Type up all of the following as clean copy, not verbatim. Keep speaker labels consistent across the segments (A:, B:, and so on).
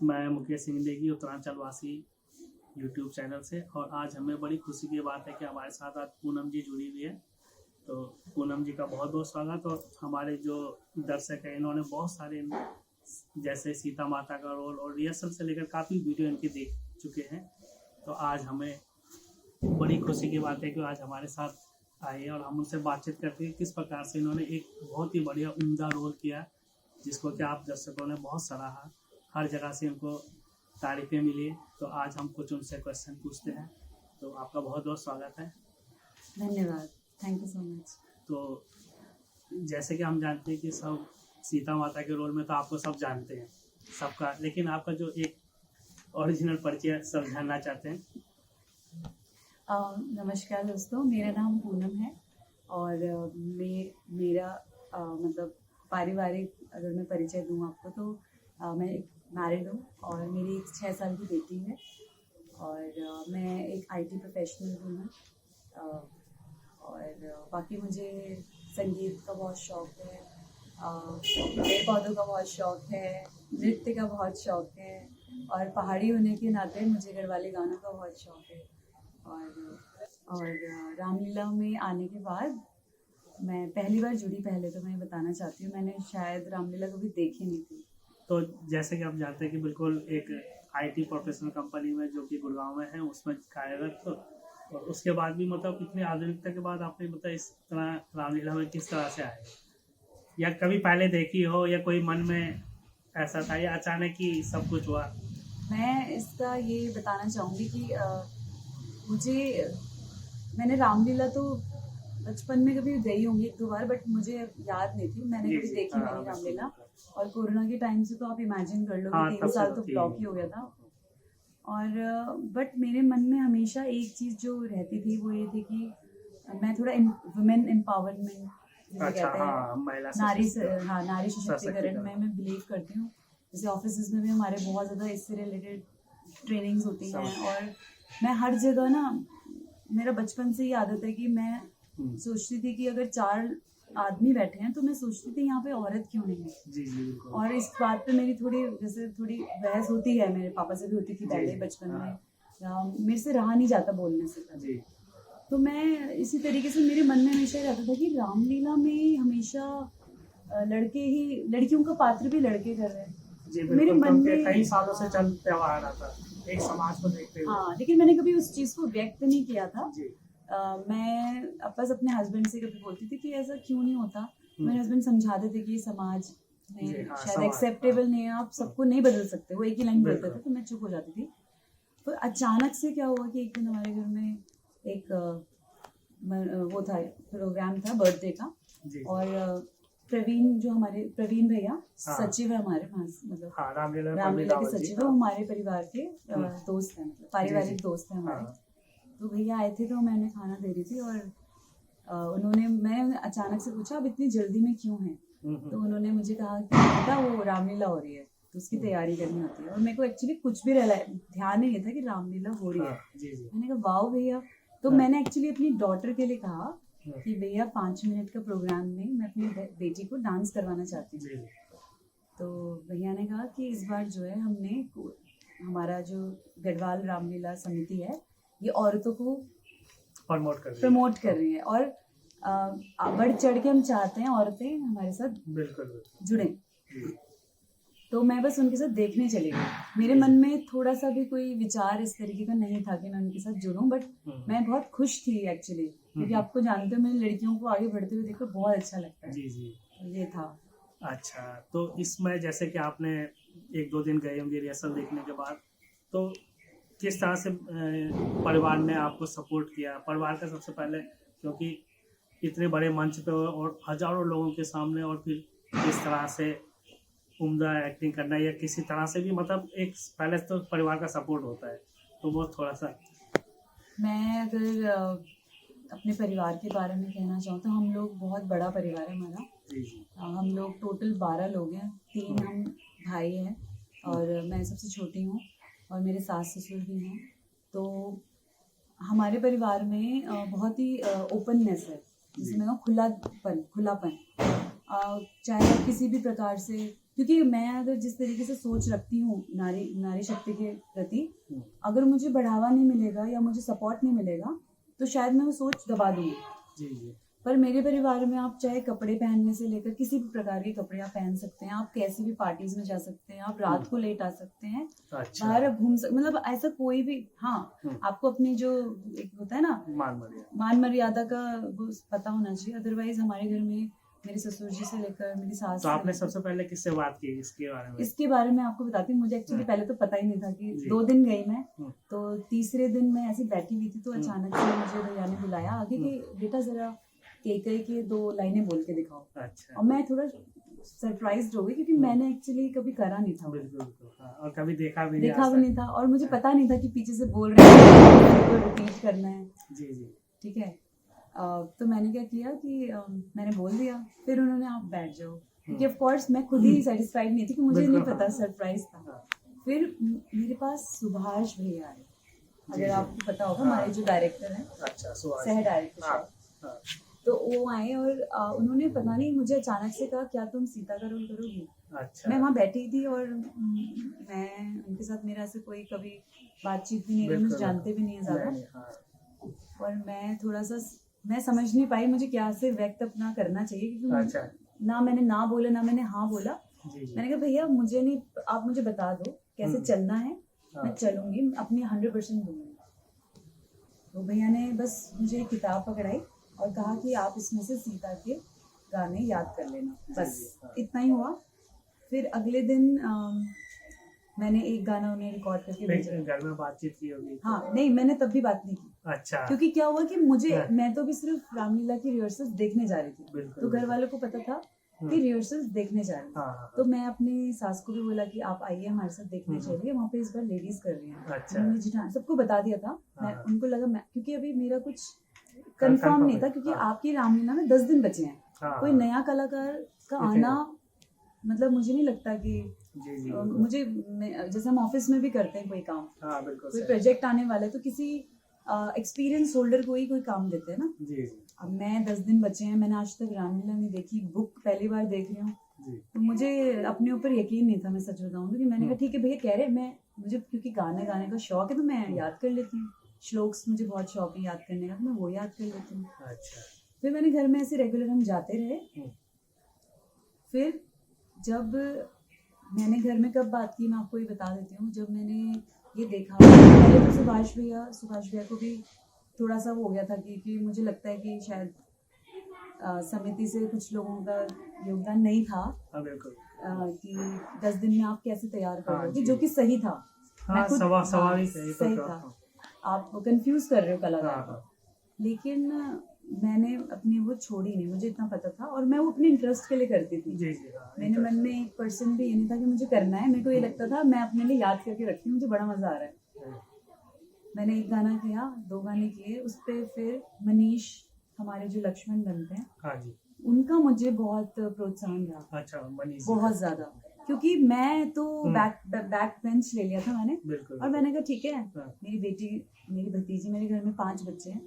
A: मैं मुकेश सिंह नेगी उत्तरांचल वासी YouTube channel से। और आज हमें बड़ी खुशी की बात है कि हमारे साथ आज पूनम जी जुड़ी हुई है। तो पूनम जी का बहुत बहुत स्वागत। और हमारे जो दर्शक हैं इन्होंने बहुत सारे जैसे सीता माता का रोल और रिहर्सल से लेकर काफ़ी वीडियो इनके देख चुके हैं। तो आज हमें बड़ी खुशी की बात है कि आज हमारे साथ आए और हम उनसे बातचीत करते हैं किस प्रकार से इन्होंने एक बहुत ही बढ़िया उम्दा रोल किया, जिसको कि आप दर्शकों ने बहुत सराहा। हर जगह से उनको तारीफें मिली। तो आज हम कुछ उनसे क्वेश्चन पूछते हैं। तो आपका बहुत बहुत स्वागत है।
B: धन्यवाद, थैंक यू सो मच।
A: तो जैसे कि हम जानते हैं कि सब सीता माता के रोल में तो आपको सब जानते हैं सबका, लेकिन आपका जो एक ओरिजिनल परिचय सब जानना चाहते हैं।
B: नमस्कार दोस्तों, मेरा नाम पूनम है और मेरा मतलब पारिवारिक अगर मैं परिचय दूँ आपको तो मैं एक मैरिड हूँ और मेरी एक 6 साल की बेटी है और मैं एक IT प्रोफेशनल भी हूँ। और बाकी मुझे संगीत का बहुत शौक है, पेड़ पौधों का बहुत शौक है, नृत्य का बहुत शौक है और पहाड़ी होने के नाते मुझे गढ़वाली गानों का बहुत शौक है। और रामलीला में आने के बाद मैं पहली बार जुड़ी। पहले तो मैं बताना चाहती हूँ, मैंने शायद रामलीला कभी देखी नहीं थी।
A: तो जैसे कि आप जानते हैं कि बिल्कुल एक IT प्रोफेशनल कंपनी में जो कि गुड़गांव में है उसमें कार्यरत। तो और उसके बाद भी मतलब इतनी आधुनिकता के बाद आपने मतलब इस तरह रामलीला में किस तरह से आए, या कभी पहले देखी हो या कोई मन में ऐसा था या अचानक ही सब कुछ हुआ?
B: मैं इसका ये बताना चाहूँगी कि मैंने रामलीला तो बचपन में कभी गई होंगी 1-2 बार, बट मुझे याद नहीं थी, मैंने कभी देखी नहीं रामलीला। और कोरोना के टाइम से तो आप इमेजिन कर लो कि 3 साल तो ब्लॉक ही हो गया था। और बट मेरे मन में हमेशा एक चीज़ जो रहती थी वो ये थी कि मैं थोड़ा वुमेन एम्पावरमेंट जिसे कहते हैं, नारी सशक्तिकरण में मैं बिलीव करती हूँ। जैसे ऑफिस में भी हमारे बहुत ज़्यादा इससे रिलेटेड ट्रेनिंग्स होती हैं और मैं हर जगह ना, मेरा बचपन से ही आदत है कि मैं सोचती थी कि अगर 4 आदमी बैठे हैं तो मैं सोचती थी यहाँ पे औरत क्यों नहीं है।
A: जी,
B: और इस बात पे मेरी थोड़ी बहस होती है, मेरे पापा से भी होती थी पहले बचपन में। मेरे से रहा नहीं जाता बोलने से। तो मैं इसी तरीके से मेरे मन में हमेशा रहता था कि रामलीला में हमेशा लड़कियों का पात्र भी लड़के कर रहे हैं।
A: मेरे मन में कई सालों से चलते आ रहा था एक समाज को देखते हुए।
B: हाँ, लेकिन मैंने कभी उस चीज़ को व्यक्त नहीं किया था। मैं बस अपने हस्बैंड से कभी बोलती थी कि ऐसा क्यों नहीं होता। मेरे हस्बैंड समझाते थे कि ये समाज में शायद एक्सेप्टेबल नहीं है, आप सबको नहीं बदल सकते। वो एक ही लाइन बोलते थे तो मैं चुप हो जाती थी। तो अचानक से क्या हुआ कि एक दिन हमारे घर में एक वो था, प्रोग्राम था बर्थडे का। और प्रवीण भैया सचिव है हमारे पास, मतलब रामलीला के सचिव है, हमारे परिवार के दोस्त हैं, मतलब पारिवारिक दोस्त हैं हमारे। तो भैया आए थे तो मैं उन्हें खाना दे रही थी और मैंने अचानक से पूछा, अब इतनी जल्दी में क्यों है? तो उन्होंने मुझे कहा कि बेटा वो रामलीला हो रही है तो उसकी तैयारी करनी होती है। और मेरे को एक्चुअली कुछ भी ध्यान नहीं था कि रामलीला हो रही है। मैंने कहा वाओ भैया। तो मैंने एक्चुअली अपनी डॉटर के लिए कहा कि भैया 5 मिनट का प्रोग्राम में मैं अपनी बेटी को डांस करवाना चाहती हूँ। तो भैया ने कहा कि इस बार जो है हमारा जो गढ़वाल रामलीला समिति है ये औरतों को प्रमोट कर रही है और बढ़ चढ़ के हम चाहते हैं औरतें हमारे साथ जुड़े। तो मैं बस उनके साथ देखने चली गई। मेरे मन में थोड़ा सा भी कोई विचार इस तरीके का नहीं था कि मैं उनके साथ जुड़ूं, बट मैं बहुत खुश थी एक्चुअली, क्योंकि आपको जानते हो मैंने लड़कियों को आगे बढ़ते हुए देखकर बहुत अच्छा लगता है।
A: जी
B: ये था।
A: अच्छा, तो इसमें जैसे कि आपने 1-2 दिन गए होंगे रिहर्सल देखने के बाद, तो किस तरह से परिवार ने आपको सपोर्ट किया? परिवार का सबसे पहले, क्योंकि इतने बड़े मंच पे और हजारों लोगों के सामने, और फिर किस तरह से उम्दा एक्टिंग करना या किसी तरह से भी, मतलब एक पहले तो परिवार का सपोर्ट होता है, तो वो थोड़ा सा।
B: मैं अगर अपने परिवार के बारे में कहना चाहूँ तो हम लोग बहुत बड़ा परिवार है हमारा। हम लोग टोटल 12 लोग हैं, 3 हम भाई हैं और मैं सबसे छोटी हूँ और मेरे सास ससुर भी हैं। तो हमारे परिवार में बहुत ही ओपननेस है, जिसमें खुलापन, चाहे आप किसी भी प्रकार से क्योंकि मैं अगर जिस तरीके से सोच रखती हूँ नारी शक्ति के प्रति, अगर मुझे बढ़ावा नहीं मिलेगा या मुझे सपोर्ट नहीं मिलेगा तो शायद मैं वो सोच दबा दूंगी।
A: जी जी।
B: पर मेरे परिवार में आप चाहे कपड़े पहनने से लेकर किसी भी प्रकार के कपड़े आप पहन सकते हैं, आप कैसी भी पार्टीज में जा सकते हैं, आप रात को लेट आ सकते हैं,
A: अच्छा।
B: बाहर घूम सकते, मतलब ऐसा कोई भी, हाँ आपको अपनी जो एक होता है ना मान मर्यादा का वो पता होना चाहिए। अदरवाइज हमारे घर में मेरे ससुर जी से लेकर मेरी सास,
A: तो आपने सबसे पहले किससे बात की इसके बारे में?
B: इसके बारे में आपको बताती हूँ। मुझे एक्चुअली पहले तो पता ही नहीं था कि 2 दिन गई मैं, तो तीसरे दिन मैं ऐसी बैठी हुई थी तो अचानक से मुझे भैया ने बुलाया आगे कि बेटा जरा केकई के 2 लाइनें बोल के दिखाओ।
A: अच्छा।
B: और मैं थोड़ा सरप्राइज हो गई क्योंकि मैंने एक्चुअली कभी करा नहीं था।
A: बिल्कुल। हाँ, और कभी देखा भी
B: नहीं था और मुझे पता नहीं था कि पीछे से बोल रहे हैं रिपीट करना है।
A: जी जी।
B: ठीक है। तो मैंने क्या किया कि मैंने बोल दिया, फिर उन्होंने आप बैठ जाओ, क्योंकि ऑफ कोर्स मैं खुद ही सेटिस्फाइड नहीं थी कि मुझे नहीं पता, सरप्राइज था। फिर मेरे पास सुभाष भैया आए, अगर आपको पता होगा हमारे जो डायरेक्टर हैं,
A: अच्छा,
B: सह डायरेक्टर, तो वो आए और उन्होंने पता नहीं मुझे अचानक से कहा क्या तुम सीता का रोल करोगी? अच्छा। मैं वहाँ बैठी थी और मैं उनके साथ मेरा ऐसे कोई कभी बातचीत भी नहीं, मुझे जानते भी नहीं है ज्यादा, और मैं थोड़ा सा मैं समझ नहीं पाई मुझे क्या से व्यक्त अपना करना चाहिए, क्योंकि ना मैंने ना बोला ना मैंने हाँ बोला। मैंने कहा भैया मुझे नहीं, आप मुझे बता दो कैसे चलना है, मैं चलूंगी, अपनी 100% दूंगी। तो भैया ने बस मुझे एक किताब पकड़ाई और कहा कि आप इसमें से सीता के गाने याद कर लेना, बस इतना ही हुआ। फिर अगले दिन मैंने एक गाना उन्हें रिकॉर्ड करके भेजा।
A: घर में बातचीत की होगी?
B: हाँ नहीं, मैंने तब भी बात नहीं की।
A: अच्छा।
B: क्योंकि क्या हुआ कि मुझे, मैं तो भी सिर्फ रामलीला की रिहर्सल्स देखने जा रही थी, तो घर वालों को पता था कि रिहर्सल्स देखने जा रही थी। तो मैं अपनी सास को भी बोला कि आप आइए हमारे साथ देखने चलिए, वहाँ पे इस बार लेडीज कर रही हैं।
A: अच्छा।
B: उन्होंने जिठान सबको बता दिया था। मैं उनको लगा मैं, क्योंकि अभी मेरा कुछ कंफर्म नहीं था, क्योंकि आपकी रामलीला में 10 दिन बचे हैं, कोई नया कलाकार का आना, मतलब मुझे नहीं लगता कि मुझे, जैसे हम ऑफिस में भी करते हैं कोई काम, कोई प्रोजेक्ट आने वाला है तो किसी एक्सपीरियंस होल्डर को ही कोई काम देते हैं ना। अब मैं 10 दिन बचे हैं, मैंने आज तक रामलीला नहीं देखी, बुक पहली बार देख रही हूँ, तो मुझे अपने ऊपर यकीन नहीं था, मैं सच बताऊँ कि मैंने कहा ठीक है भैया कह रहे, मैं मुझे क्योंकि गाने गाने का शौक है तो मैं याद कर लेती हूँ, श्लोक्स मुझे बहुत शौक है याद करने का, तो मैं वो याद कर लेती हूँ। अच्छा। फिर मैंने घर में ऐसे रेगुलर हम जाते रहे। फिर जब मैंने घर में कब बात की मैं आपको ये बता देती हूँ, जब मैंने ये देखा, पहले तो सुभाष भैया को भी थोड़ा सा हो गया था कि मुझे लगता है कि शायद समिति से कुछ लोगों का योगदान नहीं था, कि 10 दिन में आप कैसे तैयार करोगे, जो कि सही था। मैं खुद सही था, आप कंफ्यूज कर रहे हो कलाकार को, लेकिन मैंने अपनी वो छोड़ी नहीं, मुझे इतना पता था, और मैं वो अपने इंटरेस्ट के लिए करती थी। मेरे मन में 1% भी ये नहीं था कि मुझे करना है, मेरे को ये लगता था मैं अपने लिए याद करके रखती हूँ, मुझे बड़ा मजा आ रहा है। मैंने एक गाना किया, 2 गाने किए, उस पर फिर मनीष हमारे जो लक्ष्मण बनते हैं, उनका मुझे बहुत प्रोत्साहन रहा। अच्छा, मनीष बहुत ज्यादा, क्योंकि मैं तो बैक बेंच ले लिया था मैंने, और मैंने कहा ठीक है, मेरी बेटी, मेरी भतीजी, मेरे घर में 5 बच्चे हैं,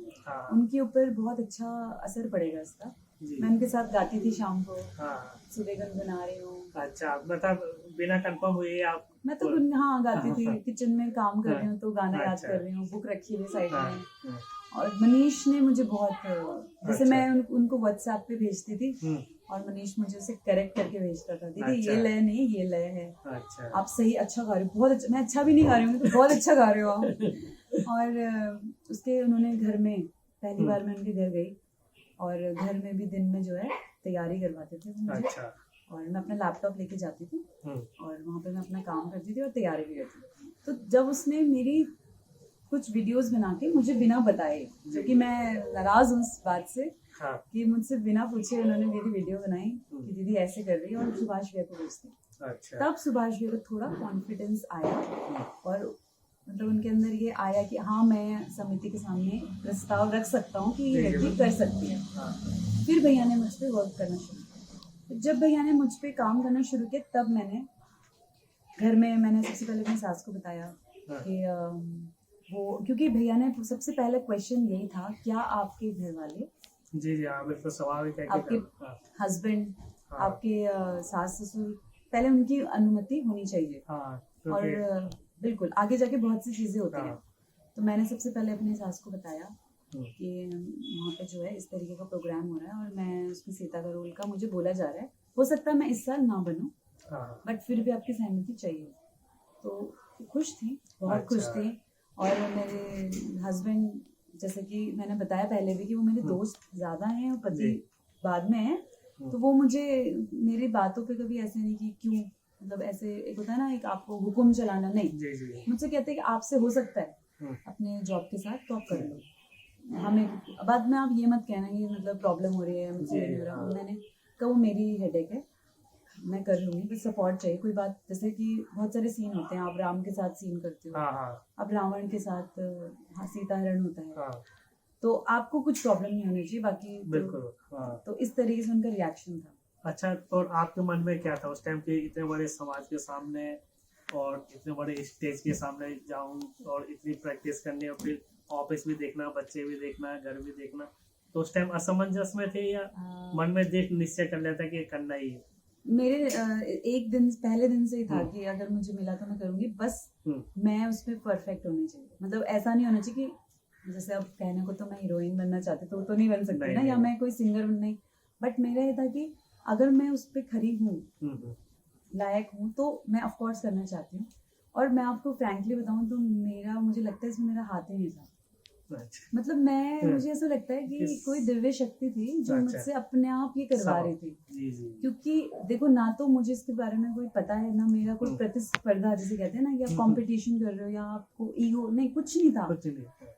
B: उनके ऊपर बहुत अच्छा असर पड़ेगा इसका। मैं उनके साथ गाती थी शाम को, सुबह गुनगुना रही हूँ। अच्छा, मतलब बिना कंफर्म हुए आप? मैं तो गाती थी, किचन में काम कर रही हूँ तो गाना याद कर रही हूँ, बुक रखी हुई साइड में। और मनीष ने मुझे बहुत, जैसे मैं उनको व्हाट्सएप पे भेजती थी और मनीष मुझे उसे करेक्ट करके भेजता था, दीदी ये लय नहीं, ये लय है, आप सही, अच्छा गा रहे हो, बहुत अच्छा। मैं अच्छा भी नहीं गा रही हूँ तो बहुत अच्छा गा रहे हो आप। और उसके उन्होंने घर में, पहली बार मैं उनके घर गई और घर में भी दिन में जो है तैयारी करवाते थे मुझे, और मैं अपना लैपटॉप लेके जाती थी और वहाँ पे मैं अपना काम करती थी और तैयारी भी करती थी। तो जब उसने मेरी कुछ वीडियोस बना के मुझे बिना बताए, जो कि मैं नाराज हूँ इस बात से, कि मुझसे बिना पूछे उन्होंने मेरी वीडियो बनाई कि दीदी ऐसे कर रही है, और सुभाष भैया को भेजती। तब सुभाष भैया को थोड़ा कॉन्फिडेंस आया, और मतलब उनके अंदर ये आया कि हाँ मैं समिति के सामने प्रस्ताव रख सकता हूँ कि ये लड़की कर सकती है। फिर भैया ने मुझ पर वर्क करना शुरू किया। जब भैया ने मुझ पर काम करना शुरू किया, तब मैंने घर में, मैंने सबसे पहले अपनी सास को बताया कि वो, क्योंकि भैया ने सबसे पहले क्वेश्चन यही था, क्या आपके घर वाले, जी बिल्कुल स्वाभाविक है, आपके हस्बैंड, आपके सास ससुर पहले उनकी अनुमति होनी चाहिए।
A: हाँ,
B: और
A: क्योंकि
B: बिल्कुल आगे जाके बहुत सी चीजें होती हैं।
A: हाँ,
B: तो मैंने सबसे पहले अपनी सास को बताया
A: हम्म,
B: कि वहाँ पे जो है इस तरीके का प्रोग्राम हो रहा है और मैं उसमें सीता का रोल का मुझे बोला जा रहा है, हो सकता है मैं इस साल ना बनूं,
A: हाँ,
B: बट फिर भी आपकी सहमति चाहिए। तो खुश थी, बहुत खुश
A: अच्छा,
B: थी। और मेरे हस्बैंड, जैसे कि मैंने बताया पहले भी कि वो मेरे दोस्त ज़्यादा हैं और पति
A: जी,
B: बाद में है, तो वो मुझे मेरी बातों पे कभी ऐसे नहीं कि क्यों, मतलब ऐसे एक होता है ना एक आपको हुक्म चलाना, नहीं,
A: जी, जी,
B: मुझसे कहते हैं कि आपसे हो सकता है
A: हम्म,
B: अपने जॉब के साथ तो आप कर लो, हमें बाद में आप ये मत कहना कि मतलब प्रॉब्लम हो रही है मुझसे ये नहीं हो रहा।
A: हाँ,
B: मैंने कहा वो मेरी हेडेक है, मैं कर लूंगी, बस सपोर्ट चाहिए। कोई बात, जैसे कि बहुत सारे सीन होते हैं, आप राम के साथ सीन करते हो,
A: हाँ, हाँ,
B: अब रावण के साथ हाँ, सीता हरण होता है,
A: हाँ,
B: तो आपको कुछ प्रॉब्लम नहीं होनी चाहिए, बाकी
A: बिल्कुल, हाँ।
B: तो इस तरीके से उनका रिएक्शन था।
A: अच्छा, और आपके मन में क्या था उस टाइम के, इतने बड़े समाज के सामने और इतने बड़े स्टेज के सामने जाऊं और इतनी प्रैक्टिस करनी और फिर ऑफिस भी देखना, बच्चे भी देखना, घर भी देखना, तो उस टाइम असमंजस में थे या मन में देख निश्चय कर लेता कि ये करना ही है?
B: मेरे एक दिन पहले दिन से ही था
A: हम्म,
B: कि अगर मुझे मिला तो मैं करूंगी, बस
A: हम्म,
B: मैं उसमें परफेक्ट होनी चाहिए। मतलब ऐसा नहीं होना चाहिए कि जैसे अब कहने को तो मैं हीरोइन बनना चाहती तो वो तो नहीं बन सकती
A: नहीं,
B: ना, या
A: नहीं,
B: मैं कोई सिंगर नहीं, बट मेरा ये था कि अगर मैं उस पर खरी हूँ,
A: हम्म,
B: लायक हूँ, तो मैं ऑफ कोर्स करना चाहती हूँ। और मैं आपको फ्रैंकली बताऊँ तो मुझे लगता है इसमें मेरा हाथ ही नहीं था।
A: अच्छा,
B: मतलब मुझे ऐसा लगता है कि
A: किस,
B: कोई दिव्य शक्ति थी जो
A: अच्छा,
B: मुझसे अपने आप ये करवा
A: सब,
B: रही थी।
A: जी, जी,
B: क्योंकि देखो, ना तो मुझे इसके बारे में कोई पता है, ना मेरा कोई प्रतिस्पर्धा जिसे कहते हैं ना, कि आप कंपटीशन कर रहे हो या आपको ईगो, नहीं, कुछ नहीं था।
A: कुछ नहीं,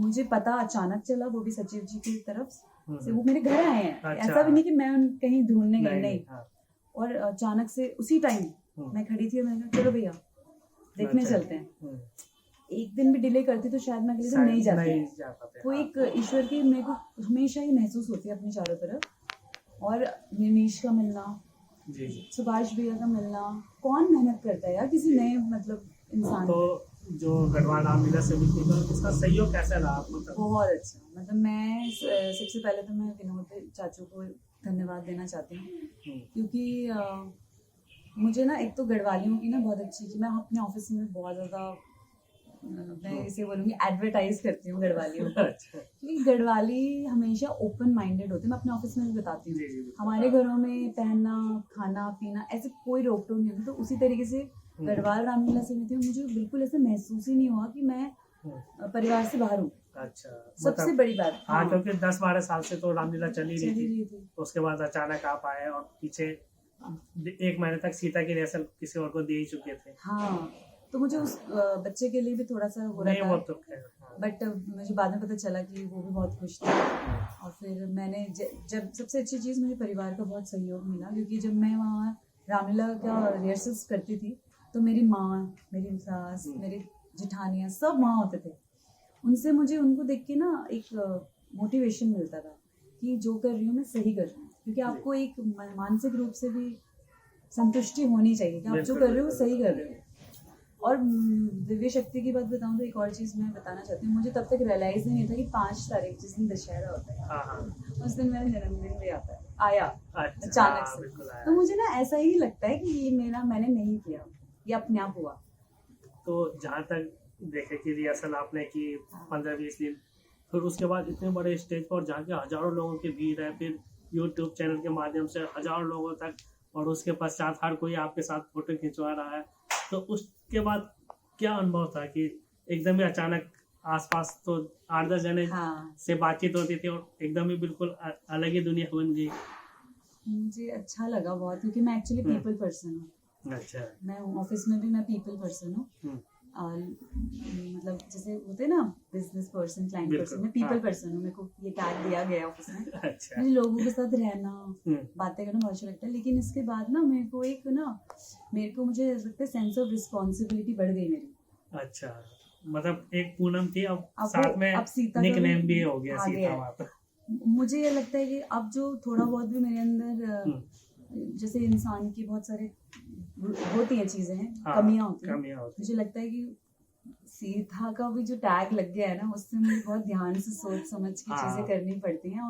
B: मुझे पता अचानक चला, वो भी सचिव जी की तरफ से, वो
A: हम्म,
B: मेरे घर आए हैं।
A: अच्छा,
B: ऐसा भी नहीं कि मैं कहीं ढूंढने गई,
A: नहीं,
B: नहीं।
A: नहीं, हाँ,
B: और अचानक से उसी टाइम मैं खड़ी थी और मैंने कहा चलो भैया देखने
A: अच्छा,
B: चलते हैं। एक दिन भी डिले करती तो शायद मैं अगले दिन नहीं जाती।
A: नहीं जा पाते,
B: वो
A: हाँ,
B: एक ईश्वर की मेरे को हमेशा ही महसूस होती है अपनी चारों तरफ। और निमीश का मिलना,
A: जी, जी,
B: सुभाष भैया का मिलना, कौन मेहनत करता है यार किसी नए मतलब इंसान
A: तो
B: पे।
A: जो गढ़वाल रामलीला समिति का उसका सहयोग कैसा रहा आपको तब?
B: बहुत अच्छा, मतलब मैं सबसे पहले तो मैं विनोद चाचू को धन्यवाद देना चाहती हूँ, क्योंकि मुझे ना एक तो गढ़वालियों की ना बहुत अच्छी, कि मैं अपने ऑफिस में बहुत ज़्यादा मैं इसे बोलूँगी एडवर्टाइज करती हूँ गढ़वालियों को।
A: अच्छा,
B: क्योंकि गढ़वाली हमेशा ओपन माइंडेड होते हैं, मैं अपने ऑफिस में भी बताती
A: जी,
B: हूँ।
A: जी, बिल्कुल,
B: हमारे
A: हाँ,
B: घरों में पहनना, खाना पीना ऐसे कोई रोक टोक नहीं होती, तो उसी तरीके से गढ़वाल रामलीला समिति में मुझे बिल्कुल ऐसा महसूस ही नहीं हुआ कि मैं परिवार से बाहर हूँ।
A: अच्छा,
B: सबसे
A: मतलब
B: बड़ी बात,
A: हाँ,
B: हाँ,
A: क्योंकि 10-12 साल से तो रामलीला चल ही
B: चली
A: रही
B: रही
A: थी,
B: थी।
A: उसके बाद अचानक आप आए और पीछे 1 महीने तक सीता की रिहर्सल किसी और को दे ही चुके थे।
B: हाँ, तो मुझे उस बच्चे के लिए भी थोड़ा सा हो रहा
A: नहीं, वो
B: था,
A: तो खैर, हाँ,
B: बट मुझे बाद में पता चला कि वो भी बहुत खुश थे। और फिर मैंने जब सबसे अच्छी चीज़ मुझे परिवार का बहुत सहयोग मिला, क्योंकि जब मैं वहाँ रामलीला का रिहर्सल्स करती थी तो मेरी माँ, मेरी सास, मेरी जिठानियाँ सब वहाँ होते थे। उनसे मुझे उनको देख के ना एक मोटिवेशन मिलता था कि जो कर रही हूँ मैं सही कर रही हूँ, क्योंकि आपको एक मानसिक रूप से भी संतुष्टि होनी चाहिए कि आप जो कर रहे हो सही कर रहे हो। और दिव्य शक्ति की बात बताऊं तो एक और चीज़ मैं बताना चाहती हूँ, मुझे तब तक रियलाइज ही नहीं था कि 5 तारीख जिस दिन दशहरा होता है,
A: हाँ, हाँ,
B: उस दिन मेरा जन्मदिन भी आया
A: अच्छा,
B: अचानक
A: हाँ,
B: से।
A: बिल्कुल आया।
B: तो मुझे ना ऐसा ही लगता है कि ये मैंने नहीं किया, ये अपने आप हुआ।
A: तो जहाँ तक देखे कि रिहर्सल आपने की 15-20 दिन, फिर उसके बाद इतने बड़े स्टेज पर जहाँ के हजारों लोगों की भीड़ है, फिर यूट्यूब चैनल के माध्यम से हजारों लोगों तक, और उसके पश्चात हर कोई आपके साथ फोटो खिंचवा रहा है, तो उसके बाद क्या अनुभव था कि एकदम ही अचानक आसपास तो 8-10 जने
B: हाँ,
A: से बातचीत होती थी और एकदम ही बिल्कुल अलग ही दुनिया बन गई?
B: मुझे अच्छा लगा बहुत, क्योंकि मैं एक्चुअली पीपल पर्सन हूँ।
A: अच्छा,
B: मैं ऑफिस में भी मैं पीपल पर्सन हूँ। मतलब जैसे होते हैं ना बिजनेस पर्सन, क्लाइंट पर्सन, मैं पीपल पर्सन हूँ। मेरे को ये टैग दिया गया है ऑफिस में।
A: अच्छा,
B: मुझे लोगों के साथ रहना, बातें करना बहुत अच्छा लगता है। लेकिन इसके बाद ना मेरे को मुझे लगता है सेंस ऑफ रिस्पॉन्सिबिलिटी बढ़ गई मेरी।
A: अच्छा, मतलब एक पूनम थी, अब
B: अब
A: साथ में
B: अब सीता
A: निक
B: का
A: नेम भी हो गया
B: आ
A: सीता
B: गया
A: वहाँ
B: है।
A: पर।
B: मुझे ये लगता है कि अब जो थोड़ा बहुत भी मेरे अंदर जैसे इंसान की बहुत सारे होती हैं चीजें हैं,
A: हाँ,
B: कमियां होती हैं,
A: होती
B: मुझे लगता है कि सीता का भी जो टैग लग गया है ना, उससे मुझे बहुत ध्यान से सोच समझ के चीजें करनी पड़ती हैं।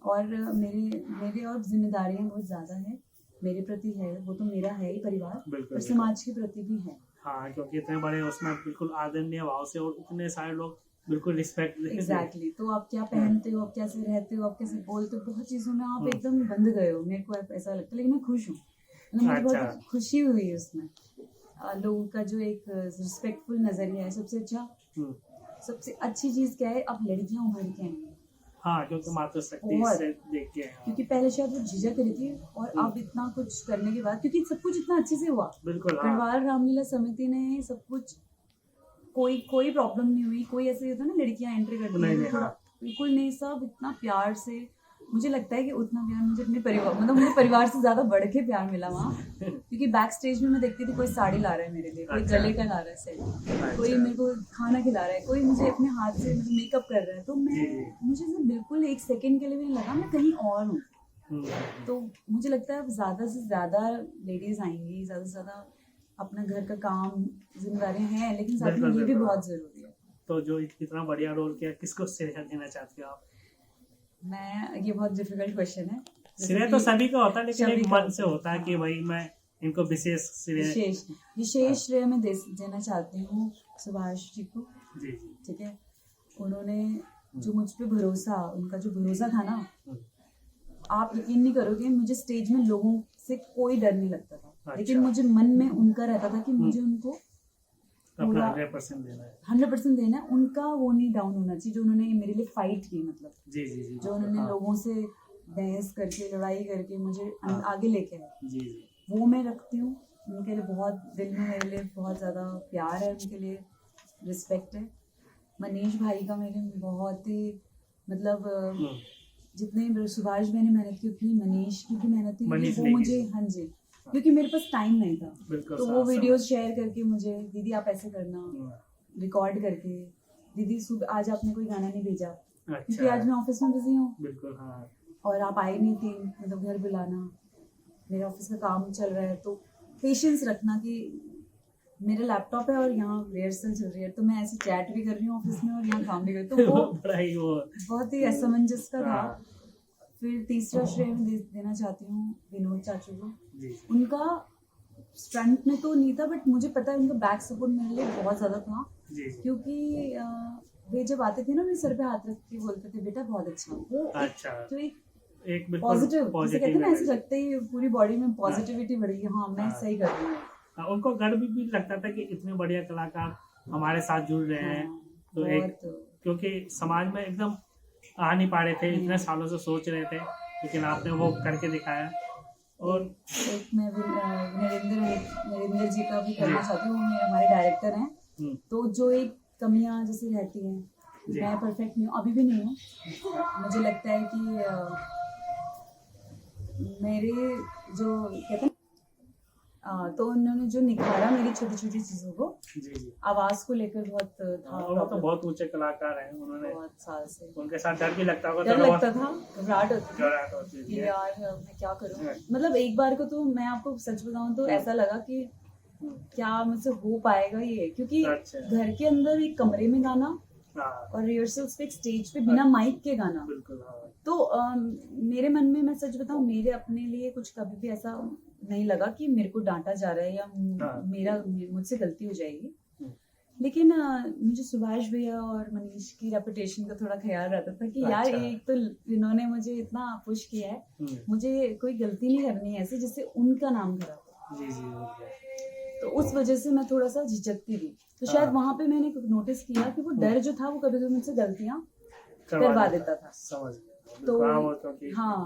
B: और मेरे और जिम्मेदारियां बहुत ज्यादा है, मेरे प्रति है, वो तो मेरा है ही परिवार,
A: बिल्कुल
B: और समाज के प्रति भी है।
A: हाँ, क्योंकि इतने बड़े उसमें बिल्कुल आदरणीय भाव से और इतने सारे लोग बिल्कुल रिस्पेक्ट देते हैं।
B: एग्जैक्टली तो आप क्या पहनते हो, आप कैसे रहते हो, आप कैसे बोलते हो, बहुत चीजों में आप एकदम बंद गए हो, मेरे को ऐसा लगता है। लेकिन मैं खुश हूँ, मतलब मुझे
A: अच्छा।
B: बहुत खुशी हुई उसमें। लोगों का जो एक रिस्पेक्टफुल नजरिया है, सबसे अच्छा,
A: हम्म,
B: सबसे अच्छी चीज क्या है, अब लड़कियां उभर के आई हैं।
A: हाँ, क्योंकि मातृशक्ति
B: और
A: से देख के हैं।
B: क्योंकि पहले शायद वो झिझक रही थी, और अब इतना कुछ करने के बाद, क्योंकि सब कुछ इतना अच्छे से हुआ,
A: बिल्कुल हाँ,
B: गढ़वाल रामलीला समिति ने सब कुछ, कोई कोई प्रॉब्लम नहीं हुई, कोई ऐसे होता है ना लड़कियां एंट्री करती
A: नहीं,
B: हैं
A: नहीं,
B: तो थोड़ा,
A: हाँ।
B: बिल्कुल नहीं, सब इतना प्यार से, मुझे लगता है कि उतना प्यार मुझे अपने परिवार, मतलब मुझे परिवार से ज्यादा बढ़ के प्यार मिला वहाँ। क्योंकि बैक स्टेज में मैं देखती थी, कोई साड़ी ला रहा है मेरे लिए, कोई
A: अच्छा।
B: गले का ला रहा है सेट, कोई
A: अच्छा।
B: मेरे को खाना खिला रहा है, कोई मुझे अपने हाथ से मतलब मेकअप कर रहा है, तो मैं,
A: जी।
B: मुझे ऐसे बिल्कुल एक सेकंड के लिए भी नहीं लगा मैं कहीं और हूँ।
A: हम्म,
B: तो मुझे लगता है अब ज्यादा से ज्यादा लेडीज आएंगी, ज्यादा से ज्यादा अपना घर का काम, जिम्मेदारियां हैं, लेकिन साथ में
A: बिल्कुल,
B: ये भी
A: बिल्कुल।
B: बहुत जरूरी है।
A: तो जो इतना बढ़िया रोल किया, किसको श्रेय देना चाहते हो आप?
B: ये बहुत डिफिकल्ट क्वेश्चन है। जैसे
A: श्रेय तो
B: कि
A: सभी का होता है, लेकिन
B: सभी
A: एक
B: का
A: मन से होता है कि भाई मैं इनको विशेष श्रेय।
B: विशेष श्रेय मैं देना चाहती हूँ सुभाष जी को।
A: जी जी।
B: ठीक है, उन्होंने जो मुझ पे भरोसा, उनका जो भरोसा था ना, आप यकीन नहीं करोगे, मुझे स्टेज में लोगों से कोई डर नहीं लगता था।
A: अच्छा।
B: लेकिन मुझे मन में उनका रहता था कि मुझे उनको
A: अपना 100% देना है।
B: 100% देना है, उनका वो नहीं डाउन होना चाहिए, जो उन्होंने मेरे लिए फाइट की, मतलब
A: जी जी जी।
B: जो उन्होंने
A: हाँ।
B: लोगों से बहस करके, लड़ाई करके मुझे
A: हाँ।
B: आगे लेके आए,
A: जी जी।
B: वो मैं रखती हूँ। उनके लिए बहुत, दिल में मेरे लिए बहुत ज़्यादा प्यार है, उनके लिए रिस्पेक्ट है। मनीष भाई का मेरे बहुत ही, मतलब जितने सुभाष भाई ने मेहनत की, उतनी मनीष की भी मेहनत थी, क्योंकि वो मुझे, हाँ जी, क्योंकि मेरे पास टाइम नहीं था, तो वो वीडियोस शेयर करके मुझे, दीदी आप ऐसे करना, रिकॉर्ड करके, दीदी सुबह आज आपने कोई गाना नहीं भेजा, क्योंकि आज मैं ऑफिस में बिजी हूँ,
A: बिल्कुल हाँ,
B: और आप आई नहीं थी, मतलब घर बुलाना, मेरे ऑफिस का काम चल रहा है, तो पेशेंस रखना कि मेरा लैपटॉप है और यहाँ रिहर्सल चल रही है, तो मैं ऐसे चैट भी कर रही हूँ ऑफिस में और यहाँ काम भी कर रही हूँ, तो वो
A: बड़ा ही वो
B: बहुत ही असमंजस का था। फिर तीसरा श्रेय मैं देना चाहती हूँ विनोद चाचू को। उनका स्ट्रेंथ में तो नहीं था, बट मुझे पता है उनका बैक सपोर्ट मेरे लिए बहुत ज्यादा था, क्योंकि वे जब आते थे ना, मेरे सर पे हाथ रख के बोलते थे, बेटा बहुत अच्छा, वो तो एक पॉजिटिव, जैसे कहते हैं ना, ऐसे लगते ही पूरी बॉडी में पॉजिटिविटी बढ़ी, हाँ मैं सही कर रही हूँ।
A: उनको गर्व भी लगता था कि इतने बढ़िया कलाकार हमारे साथ जुड़ रहे हैं। तो एक, क्योंकि समाज में एकदम आ नहीं पा रहे थे, इतने सालों से सोच रहे थे, लेकिन आपने वो करके दिखाया। और
B: एक मैं नरेंद्र जी का भी करना चाहती हूँ, हमारे डायरेक्टर हैं, तो जो एक कमियां जैसे रहती हैं, मैं परफेक्ट नहीं हूँ, अभी भी नहीं हूँ, मुझे लगता है कि मेरे जो कहते हैं, तो उन्होंने जो निखारा मेरी छोटी छोटी चीजों को, आवाज को लेकर बहुत था,
A: वो तो बहुत ऊंचे कलाकार हैं, उन्होंने
B: बहुत साल से,
A: उनके साथ डर भी लगता होगा,
B: डर लगता था, घबराहट होती थी कि यार मैं क्या करूँ, मतलब एक बार को तो मैं आपको सच बताऊं तो ऐसा लगा कि क्या मुझसे हो पाएगा ये, क्योंकि घर के अंदर एक कमरे में गाना और रिहर्सल्स पे, एक स्टेज पे बिना माइक के गाना, तो मेरे मन में, मैं सच बताऊं, मेरे अपने लिए कुछ कभी भी ऐसा नहीं लगा कि मेरे को डांटा जा रहा है या मुझसे गलती हो जाएगी। लेकिन मुझे सुभाष भैया और मनीष की रेपुटेशन का थोड़ा ख्याल रहता था कि यार एक तो इन्होंने मुझे इतना पुश किया है, मुझे कोई गलती नहीं करनी है ऐसे जिससे उनका नाम खराब हो, तो उस वजह से मैं थोड़ा सा झिझकती थी। तो शायद वहां पे मैंने नोटिस किया कि वो डर जो था, वो कभी कभी मुझसे गलतियां करवा देता था, तो हाँ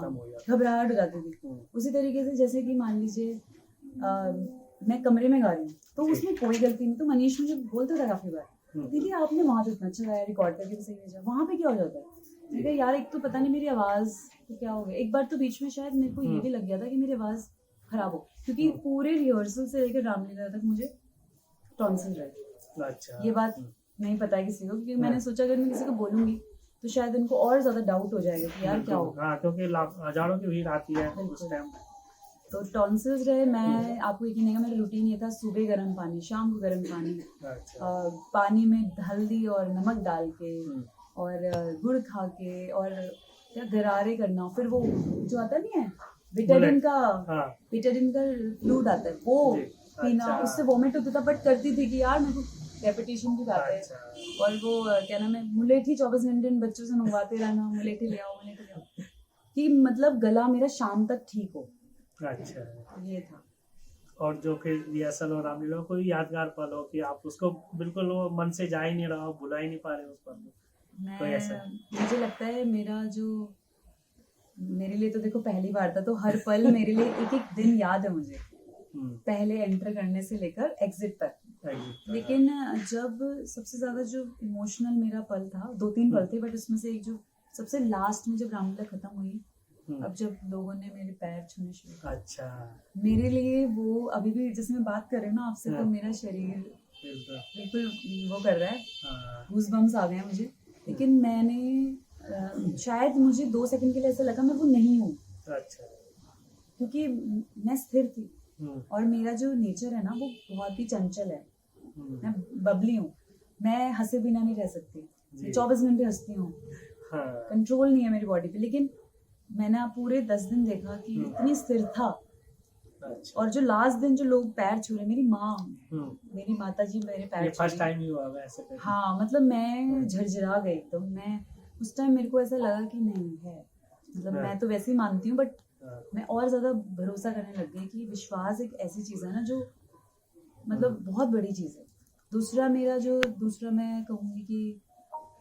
B: घबराहट हो जाती थी। उसी तरीके से जैसे कि मान लीजिए मैं कमरे में गा रही हूँ, तो उसमें कोई गलती नहीं, तो मनीष मुझे बोलता था काफी बार, दीदी आपने वहां तो इतना अच्छा गाया, रिकॉर्ड करके भी सही भेजा, वहां पे क्या हो जाता है? मैं कहा यार एक तो पता नहीं मेरी आवाज तो क्या हो गया। एक बार तो बीच में शायद मेरे को ये भी लग गया था कि मेरी आवाज खराब हो, क्योंकि पूरे रिहर्सल से लेकर रामलीला तक मुझे टॉन्सिल रहे।
A: अच्छा,
B: ये बात नहीं पता है किसी को, क्योंकि मैंने सोचा अगर मैं किसी को बोलूंगी तो शायद उनको और ज्यादा डाउट हो जाएगा कि यार क्या होगा,
A: क्योंकि हजारों की भीड़ आती है उस टाइम।
B: तो टॉन्सिल्स रहे। मैं आपको यकीन नहीं, मेरा रूटीन ये था, सुबह गर्म पानी, शाम को गर्म पानी, पानी में हल्दी और नमक डाल के और गुड़ खा के और क्या गरारे करना, फिर वो जो आता नहीं है बिटाडिन का
A: हाँ
B: बिटाडिन का फ्लूइड आता है वो
A: जी,
B: पीना,
A: अच्छा।
B: उससे वॉमिट होता था, बट करती थी कि यार मेरे को रेपिटेशन की बात है।
A: अच्छा
B: और वो क्या नाम है, मुलेठी 24 घंटे इन बच्चों से मंगवाते रहना, मुलेठी ले आओ मुलेठी ले आओ, कि मतलब गला मेरा शाम तक ठीक हो,
A: अच्छा।
B: ये था।
A: और जो फिर रिहर्सल और रामलीला में कोई यादगार पल हो कि आप उसको बिल्कुल वो मन से जा ही नहीं रहा हो, भुला ही नहीं पा रहे हो उस पल को, कोई ऐसा?
B: मुझे लगता है मेरे लिए तो देखो पहली बार था, तो हर पल मेरे लिए एक एक दिन याद है मुझे, पहले एंटर करने से लेकर एग्जिट तक। लेकिन जब सबसे ज्यादा जो इमोशनल मेरा पल था, 2-3 पल थे, बट उसमें से एक जो सबसे लास्ट में जब रामलीला खत्म हुई, अब जब लोगों ने मेरे पैर छूने शुरू किए,
A: अच्छा,
B: मेरे लिए वो अभी भी जैसे मैं बात कर रही हूँ ना आपसे, तो मेरा शरीर बिल्कुल वो कर रहा है, गूज़बम्स आ गए हैं मुझे। लेकिन मैंने शायद मुझे 2 सेकंड के लिए ऐसा लगा मैं वो नहीं हूँ,
A: अच्छा,
B: क्योंकि मैं स्थिर थी और मेरा जो नेचर है ना वो बहुत ही चंचल है, मैं बबली हूँ, मैं हंसे बिना नहीं रह सकती, मैं 24 घंटे हंसती हूँ, कंट्रोल नहीं है मेरी बॉडी पे। लेकिन मैंने पूरे 10 दिन देखा कि इतनी स्थिर था।
A: अच्छा।
B: और जो लास्ट दिन जो लोग पैर छू रहे, मेरी माँ, मेरी माता जी मेरे पैर
A: फर्स्ट टाइम ही हुआ वैसे?
B: हाँ, मतलब मैं झरझरा गई एकदम। मैं उस टाइम मेरे को ऐसा लगा कि नहीं है, मतलब मैं तो वैसे ही मानती हूँ, बट मैं और ज्यादा भरोसा करने लग गई कि विश्वास एक ऐसी चीज है ना जो मतलब बहुत बड़ी चीज है। दूसरा मैं कहूँगी कि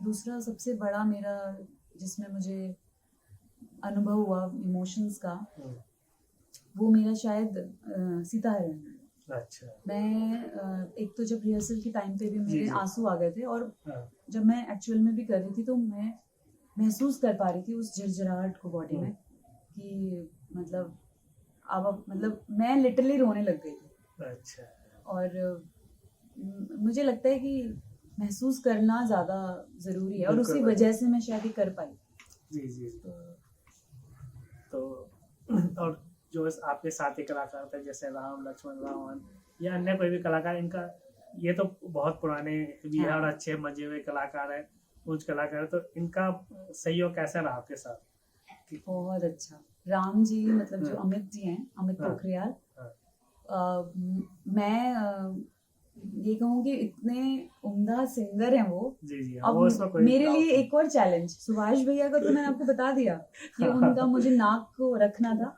B: दूसरा सबसे बड़ा मेरा जिसमें मुझे अनुभव हुआ इमोशंस का, वो मेरा शायद सीता हरण।
A: अच्छा।
B: मैं एक तो जब रिहर्सल के टाइम पे भी मेरे आंसू आ गए थे, और जब मैं एक्चुअल में भी कर रही थी तो मैं महसूस कर पा रही थी उस झरझराहट को बॉडी में, कि मतलब मैं लिटरली रोने लग गई थी।
A: अच्छा।
B: और मुझे लगता है कि महसूस करना ज्यादा जरूरी है, और उसी वजह से मैं शायद ये कर पाई।
A: जी। तो और जो आपके साथी कलाकार थे जैसे राम, लक्ष्मण, रावण या अन्य कोई भी कलाकार, इनका ये तो बहुत पुराने भी है और अच्छे मजे हुए कलाकार है, उच्च कलाकार, तो इनका सहयोग कैसा रहा आपके साथ?
B: बहुत अच्छा। राम जी मतलब जो अमित जी हैं, अमित पोखरियाल, मैं ये कहूँ कि इतने उम्दा सिंगर हैं वो।
A: जी।
B: अब मेरे लिए एक और चैलेंज, सुभाष भैया का तो मैंने आपको बता दिया कि उनका मुझे नाक को रखना था।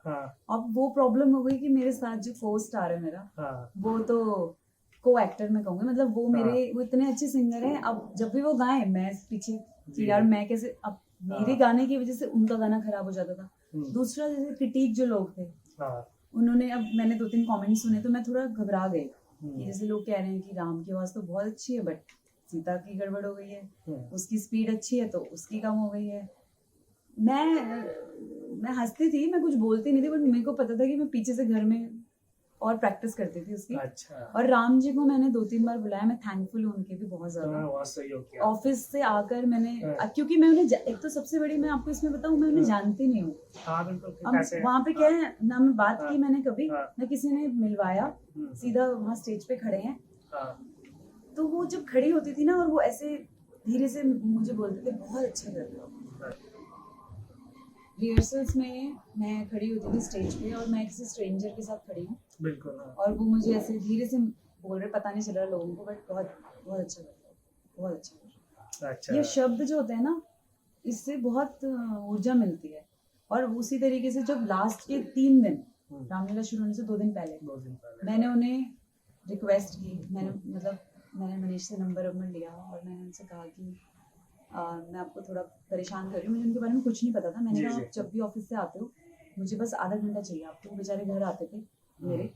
B: अब वो प्रॉब्लम हो गई कि मेरे साथ जो को स्टार है मेरा, वो तो को एक्टर में कहूँगी, मतलब वो वो इतने अच्छे सिंगर हैं। अब जब भी वो गाएं मैं पीछे कि यार मैं कैसे, अब मेरे गाने की वजह से उनका गाना खराब हो जाता था। दूसरा जैसे क्रिटिक जो लोग थे, उन्होंने, अब मैंने 2-3 कमेंट सुने तो मैं थोड़ा घबरा गई कि जैसे लोग कह रहे हैं कि राम की आवाज तो बहुत अच्छी है, बट सीता की गड़बड़ हो गई है, उसकी स्पीड अच्छी है तो उसकी कम हो गई है। मैं हंसती थी, मैं कुछ बोलती नहीं थी, बट मेरे को पता था कि मैं पीछे से घर में और प्रैक्टिस करती थी उसकी।
A: अच्छा। और
B: राम जी को मैंने 2-3 बार बुलाया, मैं थैंकफुल हूँ उनके भी बहुत ज्यादा। ऑफिस से आकर मैंने, क्योंकि मैं उन्हें, एक तो सबसे बड़ी मैं आपको इसमें बताऊँ, मैं उन्हें जानती नहीं हूँ। वहाँ पे क्या है ना, मैं बात की मैंने कभी ना किसी ने मिलवाया, सीधा वहाँ स्टेज पे खड़े हैं। तो वो जब खड़ी होती थी ना, और वो ऐसे धीरे से मुझे बोलते थे बहुत अच्छा कर रहे हो। रिहर्सल्स में मैं खड़ी होती थी स्टेज पे, और मैं किसी स्ट्रेंजर के साथ खड़ी हूँ,
A: बिल्कुल,
B: और वो मुझे ऐसे धीरे से बोल रहे, पता नहीं चल रहा लोगों को, बट बहुत बहुत अच्छा कर रहा है, बहुत अच्छा। अच्छा। ये शब्द जो होते हैं ना, इससे बहुत ऊर्जा मिलती है। और उसी तरीके से जब लास्ट के 3 दिन, रामलीला शुरू होने से 2 दिन पहले मैंने उन्हें रिक्वेस्ट की, मैंने मनीष से नंबर लिया, और मैंने उनसे कहा कि मैं आपको थोड़ा परेशान कर रही हूँ, मुझे उनके बारे में कुछ नहीं पता था। मैंने कहा आप जब भी ऑफिस से आते हो मुझे बस आधा घंटा चाहिए आपको। बेचारे घर आते थे मेरे,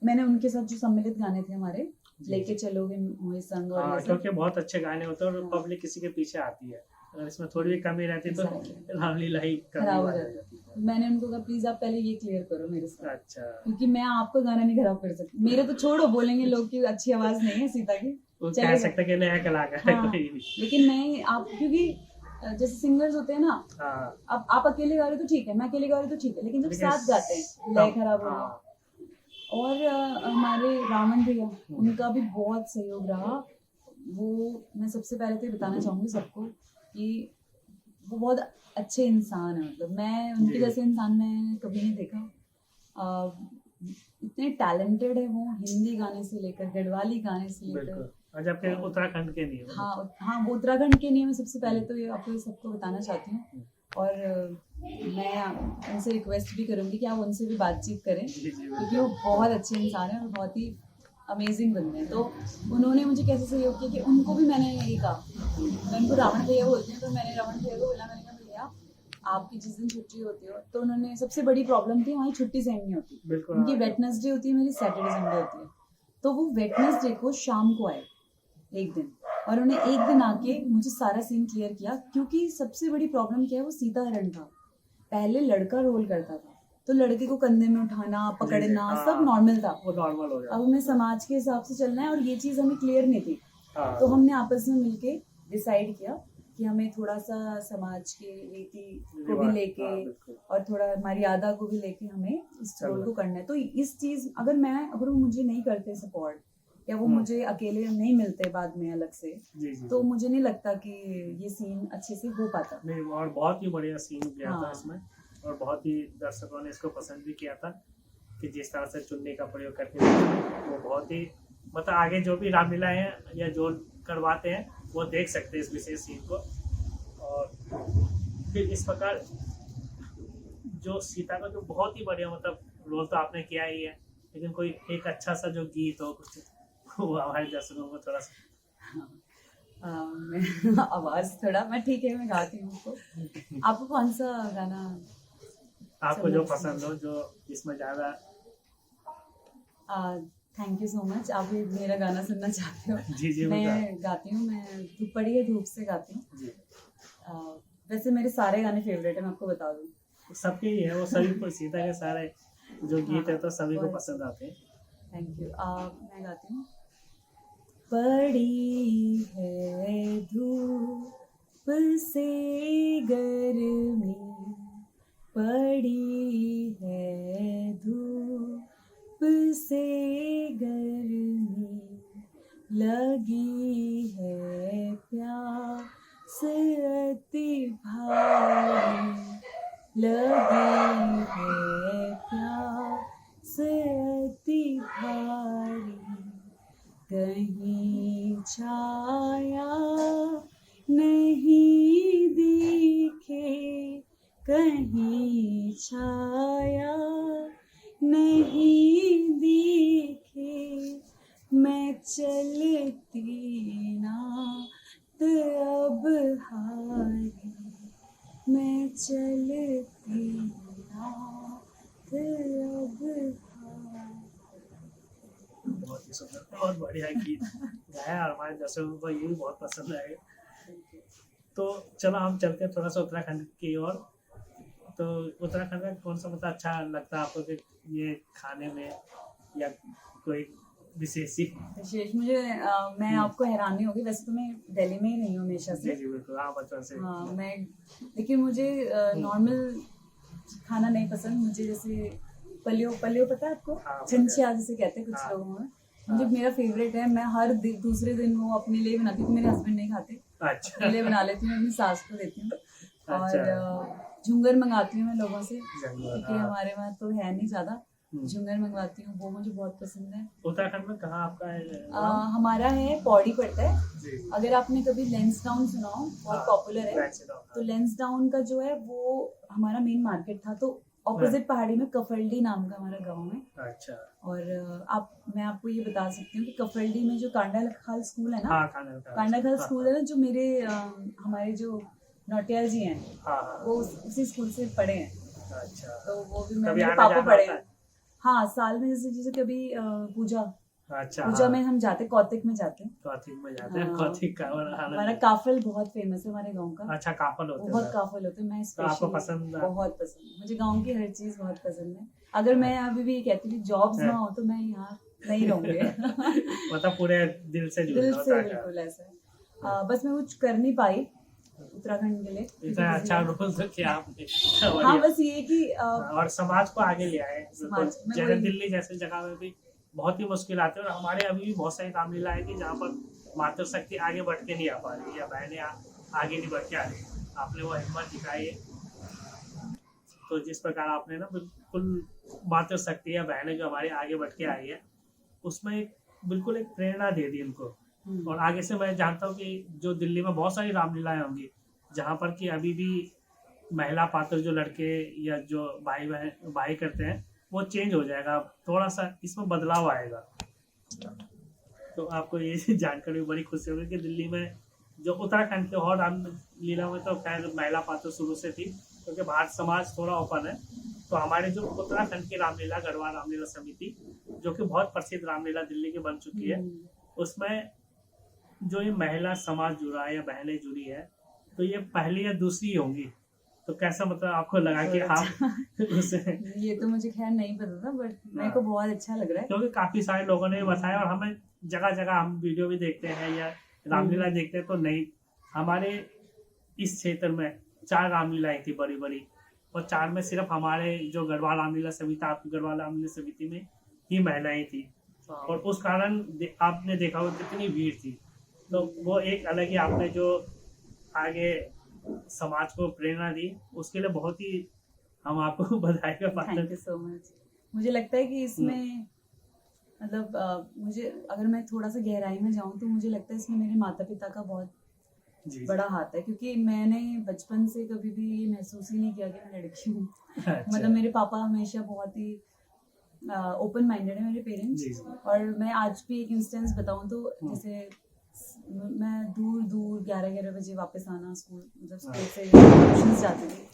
B: मैंने उनके साथ जो सम्मिलित गाने थे हमारे, लेके चलोगे मोहे संग, और
A: क्योंकि बहुत अच्छे गाने होते हैं और पब्लिक किसी के पीछे आती है, अगर इसमें थोड़ी भी कमी रहती तो रामलीला ही
B: खराब हो जाती। मैंने उनको कहा प्लीज आप पहले ये क्लियर करो मेरे साथ।
A: अच्छा।
B: क्योंकि मैं आपका गाना नहीं खराब कर सकती, मेरे तो छोड़ो, बोलेंगे लोग की अच्छी आवाज नहीं है सीता की,
A: कह सकते कि नया कलाकार है कोई भी।
B: लेकिन मैं आप, क्योंकि जैसे सिंगर्स होते हैं ना, अब आप अकेले गा रहे हो तो ठीक है, मैं अकेले गा रही हूँ तो ठीक है, लेकिन जब साथ गाते हैं लय खराब हो गया। और हमारे रावण भैया, उनका भी बहुत सहयोग रहा। वो मैं सबसे पहले तो बताना चाहूंगी सबको कि वो बहुत अच्छे इंसान है, मतलब मैं उनके
A: जी।
B: जैसे इंसान मैं कभी नहीं देखा। इतने टैलेंटेड है वो, हिंदी गाने से लेकर गढ़वाली गाने से लेकर।
A: बिल्कुल। और जबकि
B: और-
A: उत्तराखंड के नहीं है वो।
B: हाँ हाँ, वो उत्तराखंड के नहीं है। मैं सबसे पहले तो ये आपको सबको बताना चाहती हूँ, और मैं उनसे रिक्वेस्ट भी करूँगी कि आप उनसे भी बातचीत करें,
A: जी जी
B: क्योंकि वो बहुत अच्छे इंसान हैं और बहुत ही अमेजिंग बंदे हैं। तो उन्होंने मुझे कैसे सहयोग किया कि उनको भी मैंने यही कहा, मैं उनको रावण भैया बोलती हूँ, तो मैंने रावण भैया को बोला, मैंने कहा भैया आपकी जिस दिन छुट्टी होती हो, तो उन्होंने सबसे बड़ी प्रॉब्लम थी हमारी छुट्टी सेंड नहीं होती।
A: बिल्कुल।
B: उनकी
A: हाँ,
B: वेटनेसडे होती है, मेरी सैटरडे संडे होती है। तो वो वेटनेसडे को शाम को आए एक दिन, और उन्हें एक दिन आके मुझे सारा सीन क्लियर किया, क्योंकि सबसे बड़ी प्रॉब्लम क्या है, वो सीता हरण था। पहले लड़का रोल करता था, तो लड़के को कंधे में उठाना, पकड़ना,
A: हाँ,
B: सब नॉर्मल था।
A: वो नॉर्मल हो गया।
B: अब हमें समाज के हिसाब से चलना है, और ये चीज़ हमें क्लियर नहीं थी।
A: हाँ,
B: तो हमने आपस में मिलके डिसाइड किया कि हमें थोड़ा सा समाज के रीति को भी लेके,
A: हाँ, बिल्कुल।
B: और थोड़ा मर्यादा को भी लेके हमें इस रोल को करना है। तो इस चीज़ अगर वो मुझे नहीं करते सपोर्ट, या वो मुझे अकेले नहीं मिलते बाद में अलग से,
A: जी जी।
B: तो मुझे नहीं लगता कि ये सीन अच्छे से हो पाता।
A: नहीं, और बहुत ही बढ़िया सीन गया था
B: हाँ।
A: इसमें, और बहुत ही दर्शकों ने इसको पसंद भी किया था कि जिस तरह से चुन्नी का प्रयोग करके वो बहुत ही, मतलब आगे जो भी रामलीला है या जो करवाते हैं वो देख सकते हैं इस विशेष सीन को। और फिर इस प्रकार जो सीता का जो बहुत ही बढ़िया, मतलब रोल तो आपने किया ही है, लेकिन कोई एक अच्छा सा जो गीत हो कुछ, वो हमारे दर्शकों को थोड़ा सा।
B: आवाज थोड़ा मैं ठीक है, मैं गाती हूँ उसको। आपको कौन सा गाना
A: आपको जो पसंद हो, जो इसमें ज्यादा।
B: थैंक यू सो मच, आप भी मेरा गाना सुनना चाहते हो?
A: जी जी।
B: मैं गाती हूँ, मैं धूप पड़ी है धूप से गाती हूँ।
A: जी।
B: वैसे मेरे सारे गाने फेवरेट है, मैं आपको बता दूँ।
A: सबके ही है वो, सभी को सीता के सारे जो गीत है तो सभी को
B: बहुत
A: पसंद आते हैं।
B: Thank you. मैं गाती हूँ। पड़ी है धूप से गर्मी, पड़ी है धूप से गर्मी, लगी है प्यास अति भारी, लगी है प्यास अति भारी, कहीं छाया नहीं दिखे, कहीं छाया नहीं दिखे, मैं चलती नात अब हारी, मैं चलती नात अब हारी।
A: बहुत ही सुंदर, बहुत बढ़िया गीत गाया, और हमारे दर्शकों को ये भी बहुत पसंद आएगा। तो चलो हम चलते हैं थोड़ा सा उत्तराखंड की ओर। तो उत्तराखंड में कौन सा मतलब अच्छा लगता है आपको, कि ये खाने में या कोई विशेष ही?
B: विशेष मुझे मैं आपको हैरानी होगी, वैसे तो मैं दिल्ली में ही रही हूँ हमेशा
A: जी
B: से।
A: जी बिल्कुल। हाँ, बचपन से।
B: हाँ, मैं लेकिन मुझे नॉर्मल खाना नहीं पसंद। मुझे जैसे पलियो पलियो पता है आपको?
A: हाँ,
B: छंछिया जिसे कहते हैं कुछ
A: हाँ।
B: लोगों में। मुझे मेरा फेवरेट है, मैं हर दूसरे दिन वो अपने लिए बनाती हूँ। मेरे हस्बैंड नहीं खाते,
A: अच्छा।
B: अपने लिए बना लेती हूँ, अपनी सास को देती हूँ।
A: अच्छा।
B: और झुंगर मंगाती हूँ मैं लोगों से,
A: झुंगर,
B: क्योंकि
A: हाँ।
B: हमारे वहाँ तो है नहीं ज्यादा। झुंगर मंगवाती हूँ, वो मुझे बहुत पसंद है।
A: उत्तराखंड में कहाँ आपका है?
B: हमारा है पौड़ी पड़ता है।
A: जी।
B: अगर आपने कभी लेंसडाउन सुना हो, बहुत
A: हाँ,
B: पॉपुलर है।
A: लेंसडाउन,
B: तो लेंसडाउन का जो है वो हमारा मेन मार्केट था, तो ऑपोजिट पहाड़ी में कफल्डी नाम का हमारा गांव है।
A: अच्छा।
B: और मैं आपको ये बता सकती हूँ कि कफल्डी में जो कांडा खाल स्कूल है ना,
A: हाँ,
B: कांडा खाल स्कूल है ना, जो मेरे हमारे जो नौटियाल जी हैं,
A: हाँ, हाँ।
B: वो उसी स्कूल से पढ़े हैं।
A: अच्छा।
B: तो वो भी
A: कभी
B: मेरे
A: आना
B: पापा
A: जाना
B: पढ़े
A: होता
B: हैं।
A: है?
B: हाँ, साल में जैसे जैसे कभी पूजा
A: अच्छा।
B: पूजा
A: हाँ।
B: में हम जाते, कौतिक में जाते हैं।
A: कौथिक में जाते हैं।
B: हाँ।
A: कौथिक का
B: हमारा काफल बहुत फेमस है हमारे गांव का।
A: अच्छा, काफल होते हैं।
B: बहुत काफल होते हैं। मैं
A: तो आपको
B: स्पेशली
A: पसंद है?
B: बहुत पसंद, मुझे गांव की हर चीज बहुत पसंद है। अगर मैं अभी भी कहती थी जॉब्स ना हो तो मैं यहाँ नहीं रहूंगी।
A: मतलब पूरे दिल से जुड़े
B: दिल
A: हो
B: से
A: ताकि-
B: बिल्कुल ऐसा है। बस मैं कुछ कर नहीं पाई उत्तराखंड के लिए।
A: इतना अच्छा रोल तो किया आपने।
B: हाँ,
A: बढ़िया।
B: बस ये कि
A: और समाज को आगे ले आए।
B: समाज में
A: जैसे
B: वही-
A: दिल्ली जैसे जगह में भी बहुत ही मुश्किल आती है, और हमारे अभी भी बहुत सारी रामलीला है कि जहाँ पर मातृशक्ति आगे बढ़ के नहीं आ पा रही, या बहनें आगे नहीं बढ़ के आ रही। आपने वो हिम्मत दिखाई है। तो जिस प्रकार आपने ना बिल्कुल मातृशक्ति या बहनें जो हमारी आगे बढ़ के आई है, उसमें बिल्कुल एक प्रेरणा दे दी उनको। और आगे से मैं जानता हूँ कि जो दिल्ली में बहुत सारी रामलीलाएं होंगी जहाँ पर कि अभी भी महिला पात्र जो लड़के या जो भाई करते हैं वो चेंज हो जाएगा, थोड़ा सा इसमें बदलाव आएगा। तो आपको ये जानकर भी बड़ी खुशी होगी कि दिल्ली में जो उत्तराखंड के और रामलीला में तो खैर महिला पात्र शुरू से थी, क्योंकि भारत समाज थोड़ा ओपन है। तो हमारे जो उत्तराखंड की रामलीला गढ़वाल रामलीला समिति, जो कि बहुत प्रसिद्ध रामलीला दिल्ली की बन चुकी है, उसमें जो ये महिला समाज जुड़ा है या बहनें जुड़ी है, तो ये पहली या दूसरी होंगी। तो कैसा मतलब आपको लगा कि आप उसे
B: ये तो मुझे खैर नहीं पता था, बट मेरे को बहुत अच्छा लग रहा है,
A: क्योंकि काफी सारे लोगों ने बताया और हमें जगह जगह हम वीडियो भी देखते हैं या रामलीला देखते हैं, तो नहीं, हमारे इस क्षेत्र में 4 रामलीलाएं थी बड़ी बड़ी, और 4 में सिर्फ हमारे जो गढ़वाल रामलीला समिति, आपकी गढ़वाल रामलीला समिति में ही महिलाएं थी। और उस कारण आपने देखा होगा कितनी भीड़ थी। तो वो एक अलग ही आपने जो आगे समाज को प्रेरणा दी, उसके लिए बहुत ही हम आपको बधाई का पात्र।
B: Thank you so much. मुझे लगता है कि इसमें मतलब मुझे अगर मैं थोड़ा सा गहराई में जाऊं तो मुझे लगता है इसमें मेरे माता पिता का बहुत बड़ा हाथ है, क्योंकि मैंने बचपन से कभी भी ये महसूस ही नहीं किया कि मैं लड़की हूँ। मतलब मेरे पापा हमेशा बहुत ही ओपन माइंडेड है मेरे पेरेंट्स। और मैं आज भी एक इंस्टेंस बताऊं तो जैसे मैं दूर दूर 11 बजे वापस आना स्कूल, मतलब स्कूल से ट्यूशन जाती थी,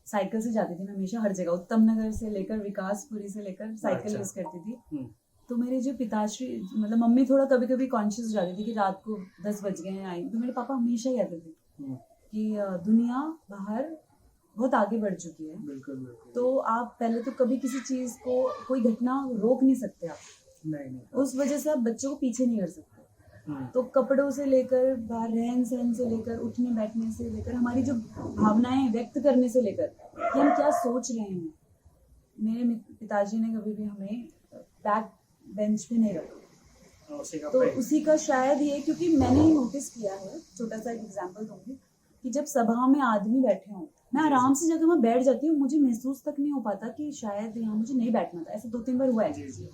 B: साइकिल से जाती थी मैं हमेशा, हर जगह उत्तम नगर से लेकर विकासपुरी से लेकर साइकिल यूज करती थी। तो मेरे जो पिताश्री, मतलब मम्मी थोड़ा कभी कभी कॉन्शियस हो जाती थी कि रात को 10 बज गए हैं आई, तो मेरे पापा हमेशा कहते थे कि दुनिया बाहर बहुत आगे बढ़ चुकी है।
A: बिल्कुल।
B: तो आप पहले तो कभी किसी चीज को, कोई घटना रोक नहीं सकते आप,
A: नहीं।
B: उस वजह से आप बच्चों को पीछे नहीं कर सकते। तो कपड़ों से लेकर, बाहर रहन सहन से लेकर, उठने बैठने से लेकर, हमारी जो भावनाएं व्यक्त करने से लेकर कि हम क्या सोच रहे हैं, मेरे पिताजी ने कभी भी हमें बैक बेंच पे नहीं रखा। तो उसी का शायद ये, क्योंकि मैंने ही नोटिस किया है, छोटा सा एक एग्जांपल दूंगी कि जब सभा में आदमी बैठे हों, मैं आराम से जगह में बैठ जाती हूँ, मुझे महसूस तक नहीं हो पाता कि शायद यहाँ मुझे नहीं बैठना था। ऐसे 2-3 बार हुआ है।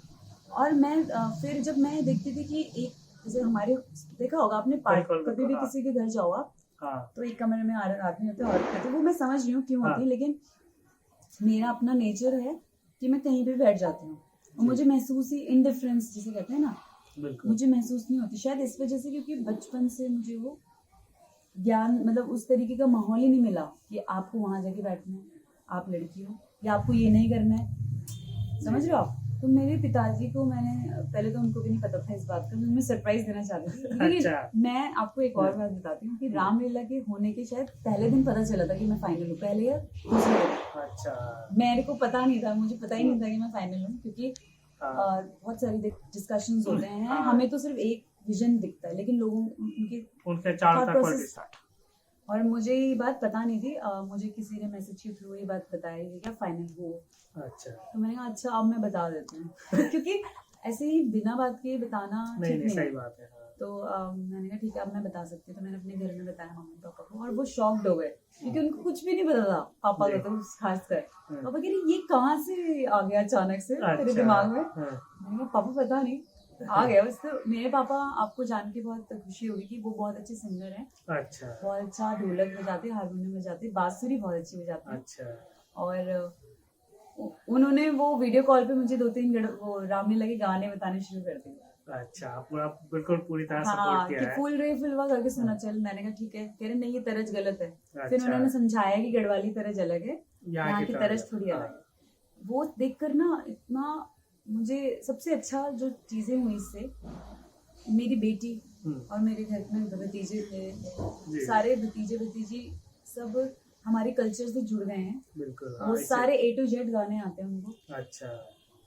B: और मैं फिर जब मैं देखती थी कि एक, जैसे हमारे देखा होगा आपने, कभी भी किसी के घर जाओ आप, तो एक कमरे में आदमी होते हैं, औरत होती है, वो मैं समझ रही हूँ क्यों होती है, लेकिन मेरा अपना नेचर है कि मैं कहीं भी बैठ जाती हूँ और मुझे महसूस ही, इंडिफरेंस जिसे कहते हैं ना, मुझे महसूस नहीं होती। शायद इस वजह से क्योंकि बचपन से मुझे वो ज्ञान, मतलब उस तरीके का माहौल ही नहीं मिला कि आपको वहां जाके बैठना है, आप लड़की हो, या आपको ये नहीं करना है, समझ रहे हो आप। तो मेरे पिताजी को मैंने, पहले तो उनको भी नहीं पता था इस बात का, मैं सरप्राइज देना चाहती थी। अच्छा। मैं आपको एक और बात बताती हूँ कि रामलीला के होने के शायद पहले दिन पता चला था कि मैं फाइनल हूँ, पहले या दूसरे दिन। अच्छा। मेरे को पता नहीं था, मुझे पता ही नहीं था कि मैं फाइनल हूँ, क्योंकि बहुत सारी डिस्कशंस होते हैं, हमें तो सिर्फ एक विजन दिखता है, लेकिन लोगों उनके चारों प्रोसेस, और मुझे ये बात पता नहीं थी। मुझे किसी ने मैसेज के थ्रू ये बात बताई कि क्या फाइनल हो। अच्छा। तो मैंने कहा अच्छा अब मैं बता देती हूँ क्योंकि ऐसे ही बिना बात के बताना ठीक नहीं, सही बात है। तो मैंने कहा ठीक है अब मैं बता सकती हूँ। तो मैंने अपने घर में बताया मम्मी पापा को, और वो शॉक्ड हो गए क्योंकि उनको कुछ भी नहीं पता था, पापा को तो खासकर। पापा कह रहे ये कहाँ से आ गया अचानक से तेरे दिमाग में। मैंने कहा पापा पता नहीं आ गया बस। तो मेरे पापा, आपको जान के बहुत खुशी होगी कि वो बहुत अच्छे सिंगर हैं। अच्छा। बहुत अच्छा ढोलक बजाते, हारमोनियम बजाते, बांसुरी बहुत अच्छी बजाते हैं। अच्छा। और उन्होंने वो वीडियो कॉल पे मुझे 2-3 वो रामलीला के गाने बताने शुरू कर दिए। अच्छा, पूरा बिल्कुल पूरी तरह सपोर्ट किया है। फुल रे फुलवा करके सुना चल। मैंने कहा ठीक है। कह रहे नहीं ये तरज गलत है। अच्छा। फिर उन्होंने समझाया कि गढ़वाली तरज अलग है, यहाँ की तरज थोड़ी अलग है। वो देखकर ना इतना, मुझे सबसे अच्छा जो चीजें हुई इससे, मेरी बेटी और मेरे घर में भतीजे थे, सारे भतीजे भतीजी सब हमारे कल्चर से जुड़ गए हैं। बिल्कुल। वो सारे A to Z गाने आते हैं उनको। अच्छा।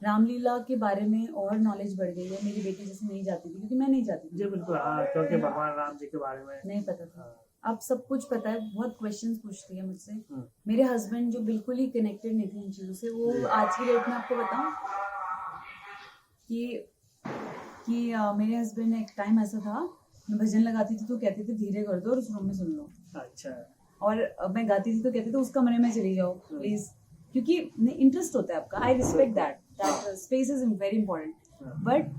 B: रामलीला के बारे में और नॉलेज बढ़ गई है। मेरी बेटी जैसे नहीं जाती थी, क्योंकि मैं नहीं जाती थी। जी बिल्कुल। हाँ, क्योंकि भगवान राम जी के बारे में नहीं पता था। अब सब कुछ पता है। बहुत क्वेश्चंस पूछती है मुझसे। मेरे हस्बैंड जो बिल्कुल ही कनेक्टेड नहीं थे इन चीजों से, वो आज की डेट में आपको बताऊं कि मेरे हस्बैंड ने एक टाइम ऐसा था, मैं भजन लगाती थी तो कहते थे धीरे कर दो और उस रूम में सुन लो। अच्छा। और मैं गाती थी तो कहते थे उस कमरे में चली जाओ प्लीज, क्योंकि इंटरेस्ट होता है आपका। I respect that space is very important. But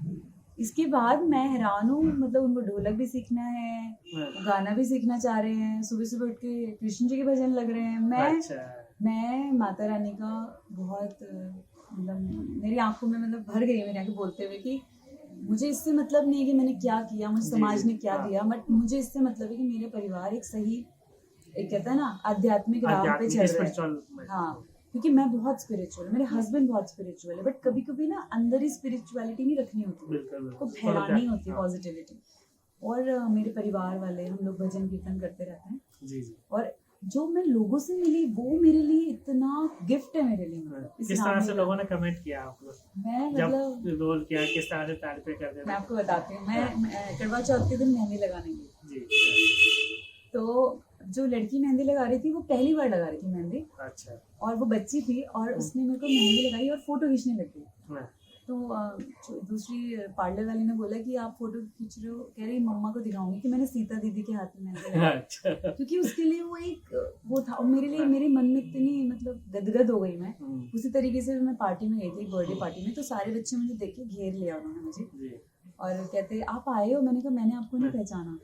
B: इसके बाद मैं हैरान हूँ, मतलब उनको ढोलक भी सीखना है, गाना भी सीखना चाह रहे हैं, सुबह सुबह उठ के कृष्ण जी के भजन लग रहे हैं। मैं माता रानी का बहुत मतलब मेरी आंखों में मतलब भर गई मेरी आंखें बोलते हुए कि मुझे इससे मतलब नहीं है कि मैंने क्या किया, मुझे समाज ने क्या दिया, बट मुझे इससे मतलब है कि मेरे परिवार एक सही, एक कहता है ना आध्यात्मिक राह पे चल रहे हैं। हाँ, क्योंकि मैं बहुत स्पिरिचुअल, मेरे हस्बैंड बहुत स्पिरिचुअल है, बट कभी कभी ना अंदर ही स्पिरिचुअलिटी नहीं रखनी होती, को फैलानी होती है पॉजिटिविटी। और मेरे परिवार वाले हम लोग भजन कीर्तन करते रहते हैं जी जी। और जो मैं लोगों से मिली वो मेरे लिए इतना गिफ्ट है मेरे लिए।
A: किस तरह से लोगों ने कमेंट किया आपको?
B: मैं मतलब
A: रोल किया किस तरह से तारीफें करते?
B: मैं आपको बताती हूँ। मैं करवा चौथ के दिन मेहंदी लगाने गई जी, तो जो लड़की मेहंदी लगा रही थी वो पहली बार लगा रही थी मेहंदी। अच्छा। और वो बच्ची थी और उसने मेरे को मेहंदी लगाई और फोटो खींचने लग गई। तो दूसरी पार्लर वाली ने बोला कि आप फोटो खींच रहे हो, कह रही मम्मा को दिखाऊंगी कि मैंने सीता दीदी के हाथ में मेहंदी लगाई। अच्छा। क्योंकि उसके लिए वो एक वो था, और मेरे लिए मेरे मन में इतनी मतलब गदगद हो गई मैं। उसी तरीके से मैं पार्टी में गई थी, बर्थडे पार्टी में, तो सारे बच्चे मुझे देख के घेर लिया उन्होंने मुझे और कहते आप आए हो? मैंने कहा मैंने आपको नहीं पहचाना।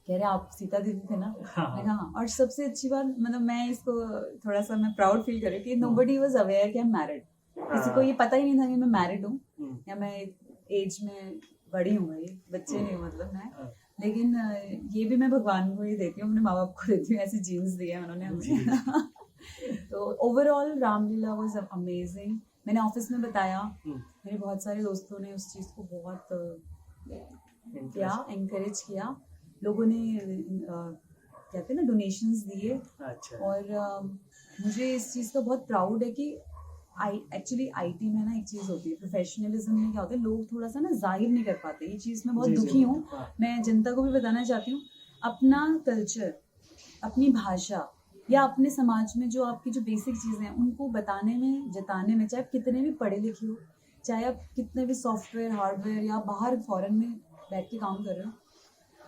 B: कह रहे आप सीता दीदी थे ना? मैंने कहा हाँ। और सबसे अच्छी बात मतलब मैं इसको थोड़ा सा मैं प्राउड फील कर रही हूँ कि नोबडी वाज अवेयर कि आई एम मैरिड। किसी को ये पता ही नहीं था कि मैं मैरिड हूँ या मैं एज में बड़ी हूँ, भाई बच्चे नहीं हूँ मतलब मैं। लेकिन ये भी मैं भगवान को ही देती हूँ, अपने माँ बाप को देती हूँ, ऐसे जीन्स दिए उन्होंने हमें। तो ओवरऑल रामलीला वाज अमेजिंग। मैंने ऑफिस में बताया, मेरे बहुत सारे दोस्तों ने उस चीज़ को बहुत एनकरेज किया। लोगों ने कहते हैं ना डोनेशंस दिए। अच्छा। और मुझे इस चीज़ का बहुत प्राउड है कि एक्चुअली आईटी में ना एक चीज़ होती है, प्रोफेशनलिज्म में क्या होता है, लोग थोड़ा सा ना जाहिर नहीं कर पाते। ये चीज़ मैं बहुत दुखी हूँ। मैं जनता को भी बताना चाहती हूँ, अपना कल्चर, अपनी भाषा या अपने समाज में जो आपकी जो बेसिक चीज़ें हैं उनको बताने में, जताने में, चाहे आप कितने भी पढ़े लिखे हो, चाहे आप कितने भी सॉफ्टवेयर हार्डवेयर या बाहर फॉरेन में बैठ के काम कर रहे हो,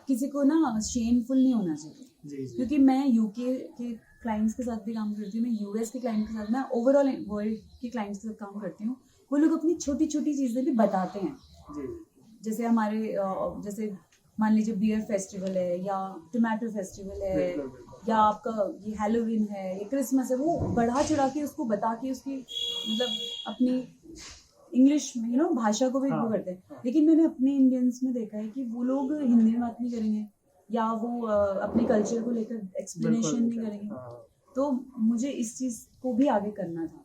B: किसी को ना शेमफुल नहीं होना चाहिए। क्योंकि मैं यूके के क्लाइंट्स के साथ भी काम करती हूँ, मैं यूएस के क्लाइंट के साथ, मैं ओवरऑल वर्ल्ड के क्लाइंट्स के साथ काम करती हूँ। वो लोग अपनी छोटी छोटी चीज़ें भी बताते हैं। जैसे हमारे जैसे मान लीजिए बियर फेस्टिवल है या टोमेटो फेस्टिवल है या आपका ये हैलोवीन है, ये क्रिसमस है, वो बढ़ा चढ़ा के उसको बता के उसकी मतलब अपनी इंग्लिश में भाषा को भी वो करते हैं। लेकिन मैंने अपने इंडियंस में देखा है कि वो लोग हिंदी में बात नहीं करेंगे या वो अपने कल्चर को लेकर एक्सप्लेनेशन नहीं करेंगे। तो मुझे इस चीज़ को भी आगे करना था,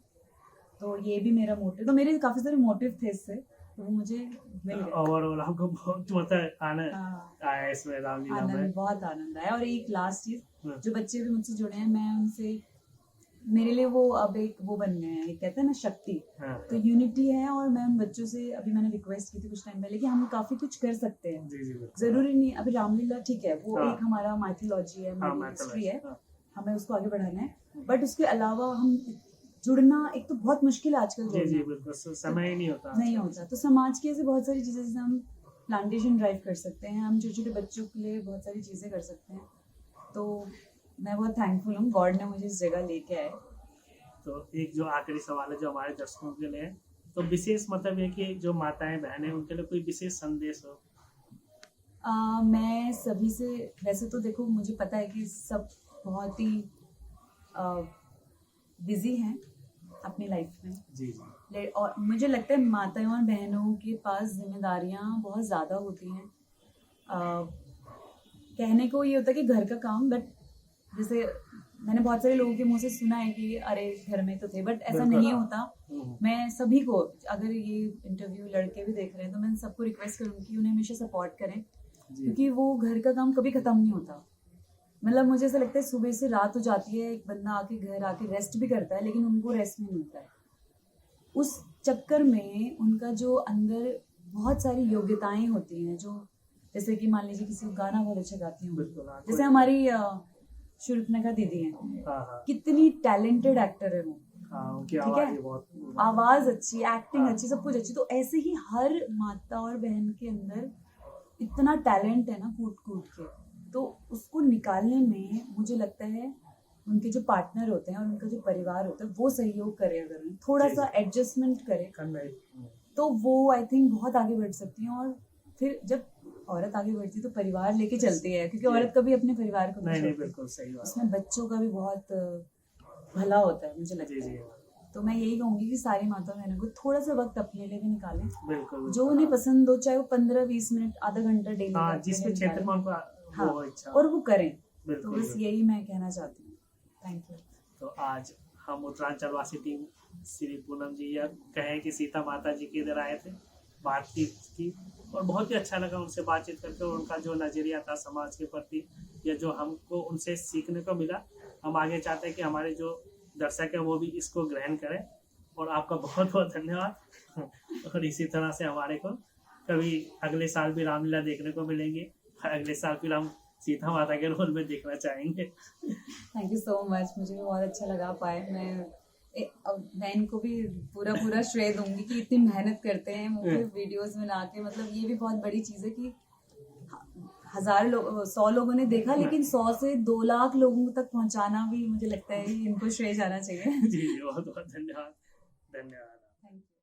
B: तो ये भी मेरा मोटिव, तो मेरे काफ़ी सारे मोटिव थे इससे, तो वो मुझे मिल गए।
A: ओवरऑल आपको बहुत मतलब आनंद आया इसमें रामलीला में?
B: बहुत आनंद आया। और एक लास्ट चीज़, जो बच्चे भी मुझसे जुड़े हैं, मैं उनसे, मेरे लिए वो अब एक वो बन गए हैं, कहते हैं ना शक्ति। तो यूनिटी है। और मैं उन बच्चों से अभी मैंने रिक्वेस्ट की थी कुछ टाइम पहले कि हम काफी कुछ कर सकते हैं। जरूरी नहीं अभी रामलीला, ठीक है वो एक हमारा माइथोलॉजी है, हमारी हिस्ट्री है, हमें उसको आगे बढ़ाना है, बट उसके अलावा हम जुड़ना एक तो बहुत मुश्किल है आजकल जुड़ना,
A: समय ही नहीं होता।
B: तो समाज की ऐसे बहुत सारी चीजें, जैसे हम प्लांटेशन ड्राइव कर सकते हैं, हम छोटे छोटे बच्चों के लिए बहुत सारी चीजें कर सकते हैं। तो मैं बहुत थैंकफुल हूँ, गॉड ने मुझे इस जगह लेके आए।
A: तो एक जो आखिरी सवाल है जो हमारे दर्शकों के लिए, तो विशेष मतलब है कि जो माताएं बहनें उनके लिए कोई विशेष संदेश हो?
B: मैं सभी से, वैसे तो देखो मुझे पता है कि सब बहुत ही बिजी हैं अपनी लाइफ में जी। और मुझे लगता है माताएं और बहनों के पास जिम्मेदारियां बहुत ज़्यादा होती हैं। कहने को ये होता है कि घर का काम, बट जैसे मैंने बहुत सारे लोगों के मुंह से सुना है कि अरे घर में तो थे, बट ऐसा नहीं होता। मैं सभी को, अगर ये इंटरव्यू लड़के भी देख रहे हैं तो मैं सबको रिक्वेस्ट करूँगी कि उन्हें हमेशा सपोर्ट करें, क्योंकि वो घर का काम कभी खत्म नहीं होता। मतलब मुझे ऐसा लगता है सुबह से रात हो जाती है, एक बंदा आके घर आके रेस्ट भी करता है, लेकिन उनको रेस्ट नहीं मिलता है। उस चक्कर में उनका जो अंदर बहुत सारी योग्यताएं होती हैं, जो जैसे कि मान लीजिए किसी को गाना बहुत अच्छा गाती हूँ, जैसे हमारी शूर्पणखा दीदी हैं, कितनी टैलेंटेड एक्टर है वो, ठीक है, आवाज अच्छी, एक्टिंग अच्छी, सब कुछ अच्छी। तो ऐसे ही हर माता और बहन के अंदर इतना टैलेंट है ना, कूट कूट के। तो उसको निकालने में मुझे लगता है उनके जो पार्टनर होते हैं और उनका जो परिवार होता है वो सहयोग करे, अगर थोड़ा
A: जी,
B: सा एडजस्टमेंट करे
A: जी।
B: तो वो आई थिंक बहुत आगे बढ़ सकती हैं। और फिर जब औरत आगे बढ़ती है तो परिवार लेके चलती है, क्योंकि औरत कभी अपने परिवार को
A: नहीं
B: छोड़ती।
A: बिल्कुल सही बात।
B: उसमें बच्चों का भी बहुत भला होता है मुझे लगता
A: जी
B: है। तो मैं यही कहूंगी कि सारी माता बहनों को थोड़ा सा वक्त अपने लिए भी निकालें,
A: बिल्कुल
B: जो उन्हें पसंद हो, चाहे वो 15-20 मिनट, आधा घंटा डेली
A: हाँ, जिस भी क्षेत्र में उनको
B: हाँ,
A: वो इच्छा
B: और वो करें। तो
A: बिल्कुल
B: बस यही मैं कहना चाहती हूँ। Thank you.
A: तो आज हम उत्तरांचल वासी टीम श्री पूनम जी या कहें कि सीता माता जी के इधर आए थे, बातचीत की और बहुत ही अच्छा लगा उनसे बातचीत करके, और उनका जो नजरिया था समाज के प्रति या जो हमको उनसे सीखने को मिला, हम आगे चाहते हैं कि हमारे जो दर्शक है वो भी इसको ग्रहण करें। और आपका बहुत बहुत धन्यवाद। और इसी तरह से हमारे को कभी अगले साल भी रामलीला देखने को मिलेंगे, अगले साल फिर हम सीता माता के रोल में देखना चाहेंगे।
B: थैंक यू सो मच, मुझे भी बहुत अच्छा लगा पाए। मैं इनको भी पूरा श्रेय दूंगी कि इतनी मेहनत करते हैं मुझे वीडियोस में ला के। मतलब ये भी बहुत बड़ी चीज़ है कि 100 लोगों ने देखा, लेकिन 100 से 2 लाख लोगों तक पहुंचाना भी मुझे लगता है इनको श्रेय जाना चाहिए।
A: जी बहुत बहुत धन्यवाद।
B: Thank you.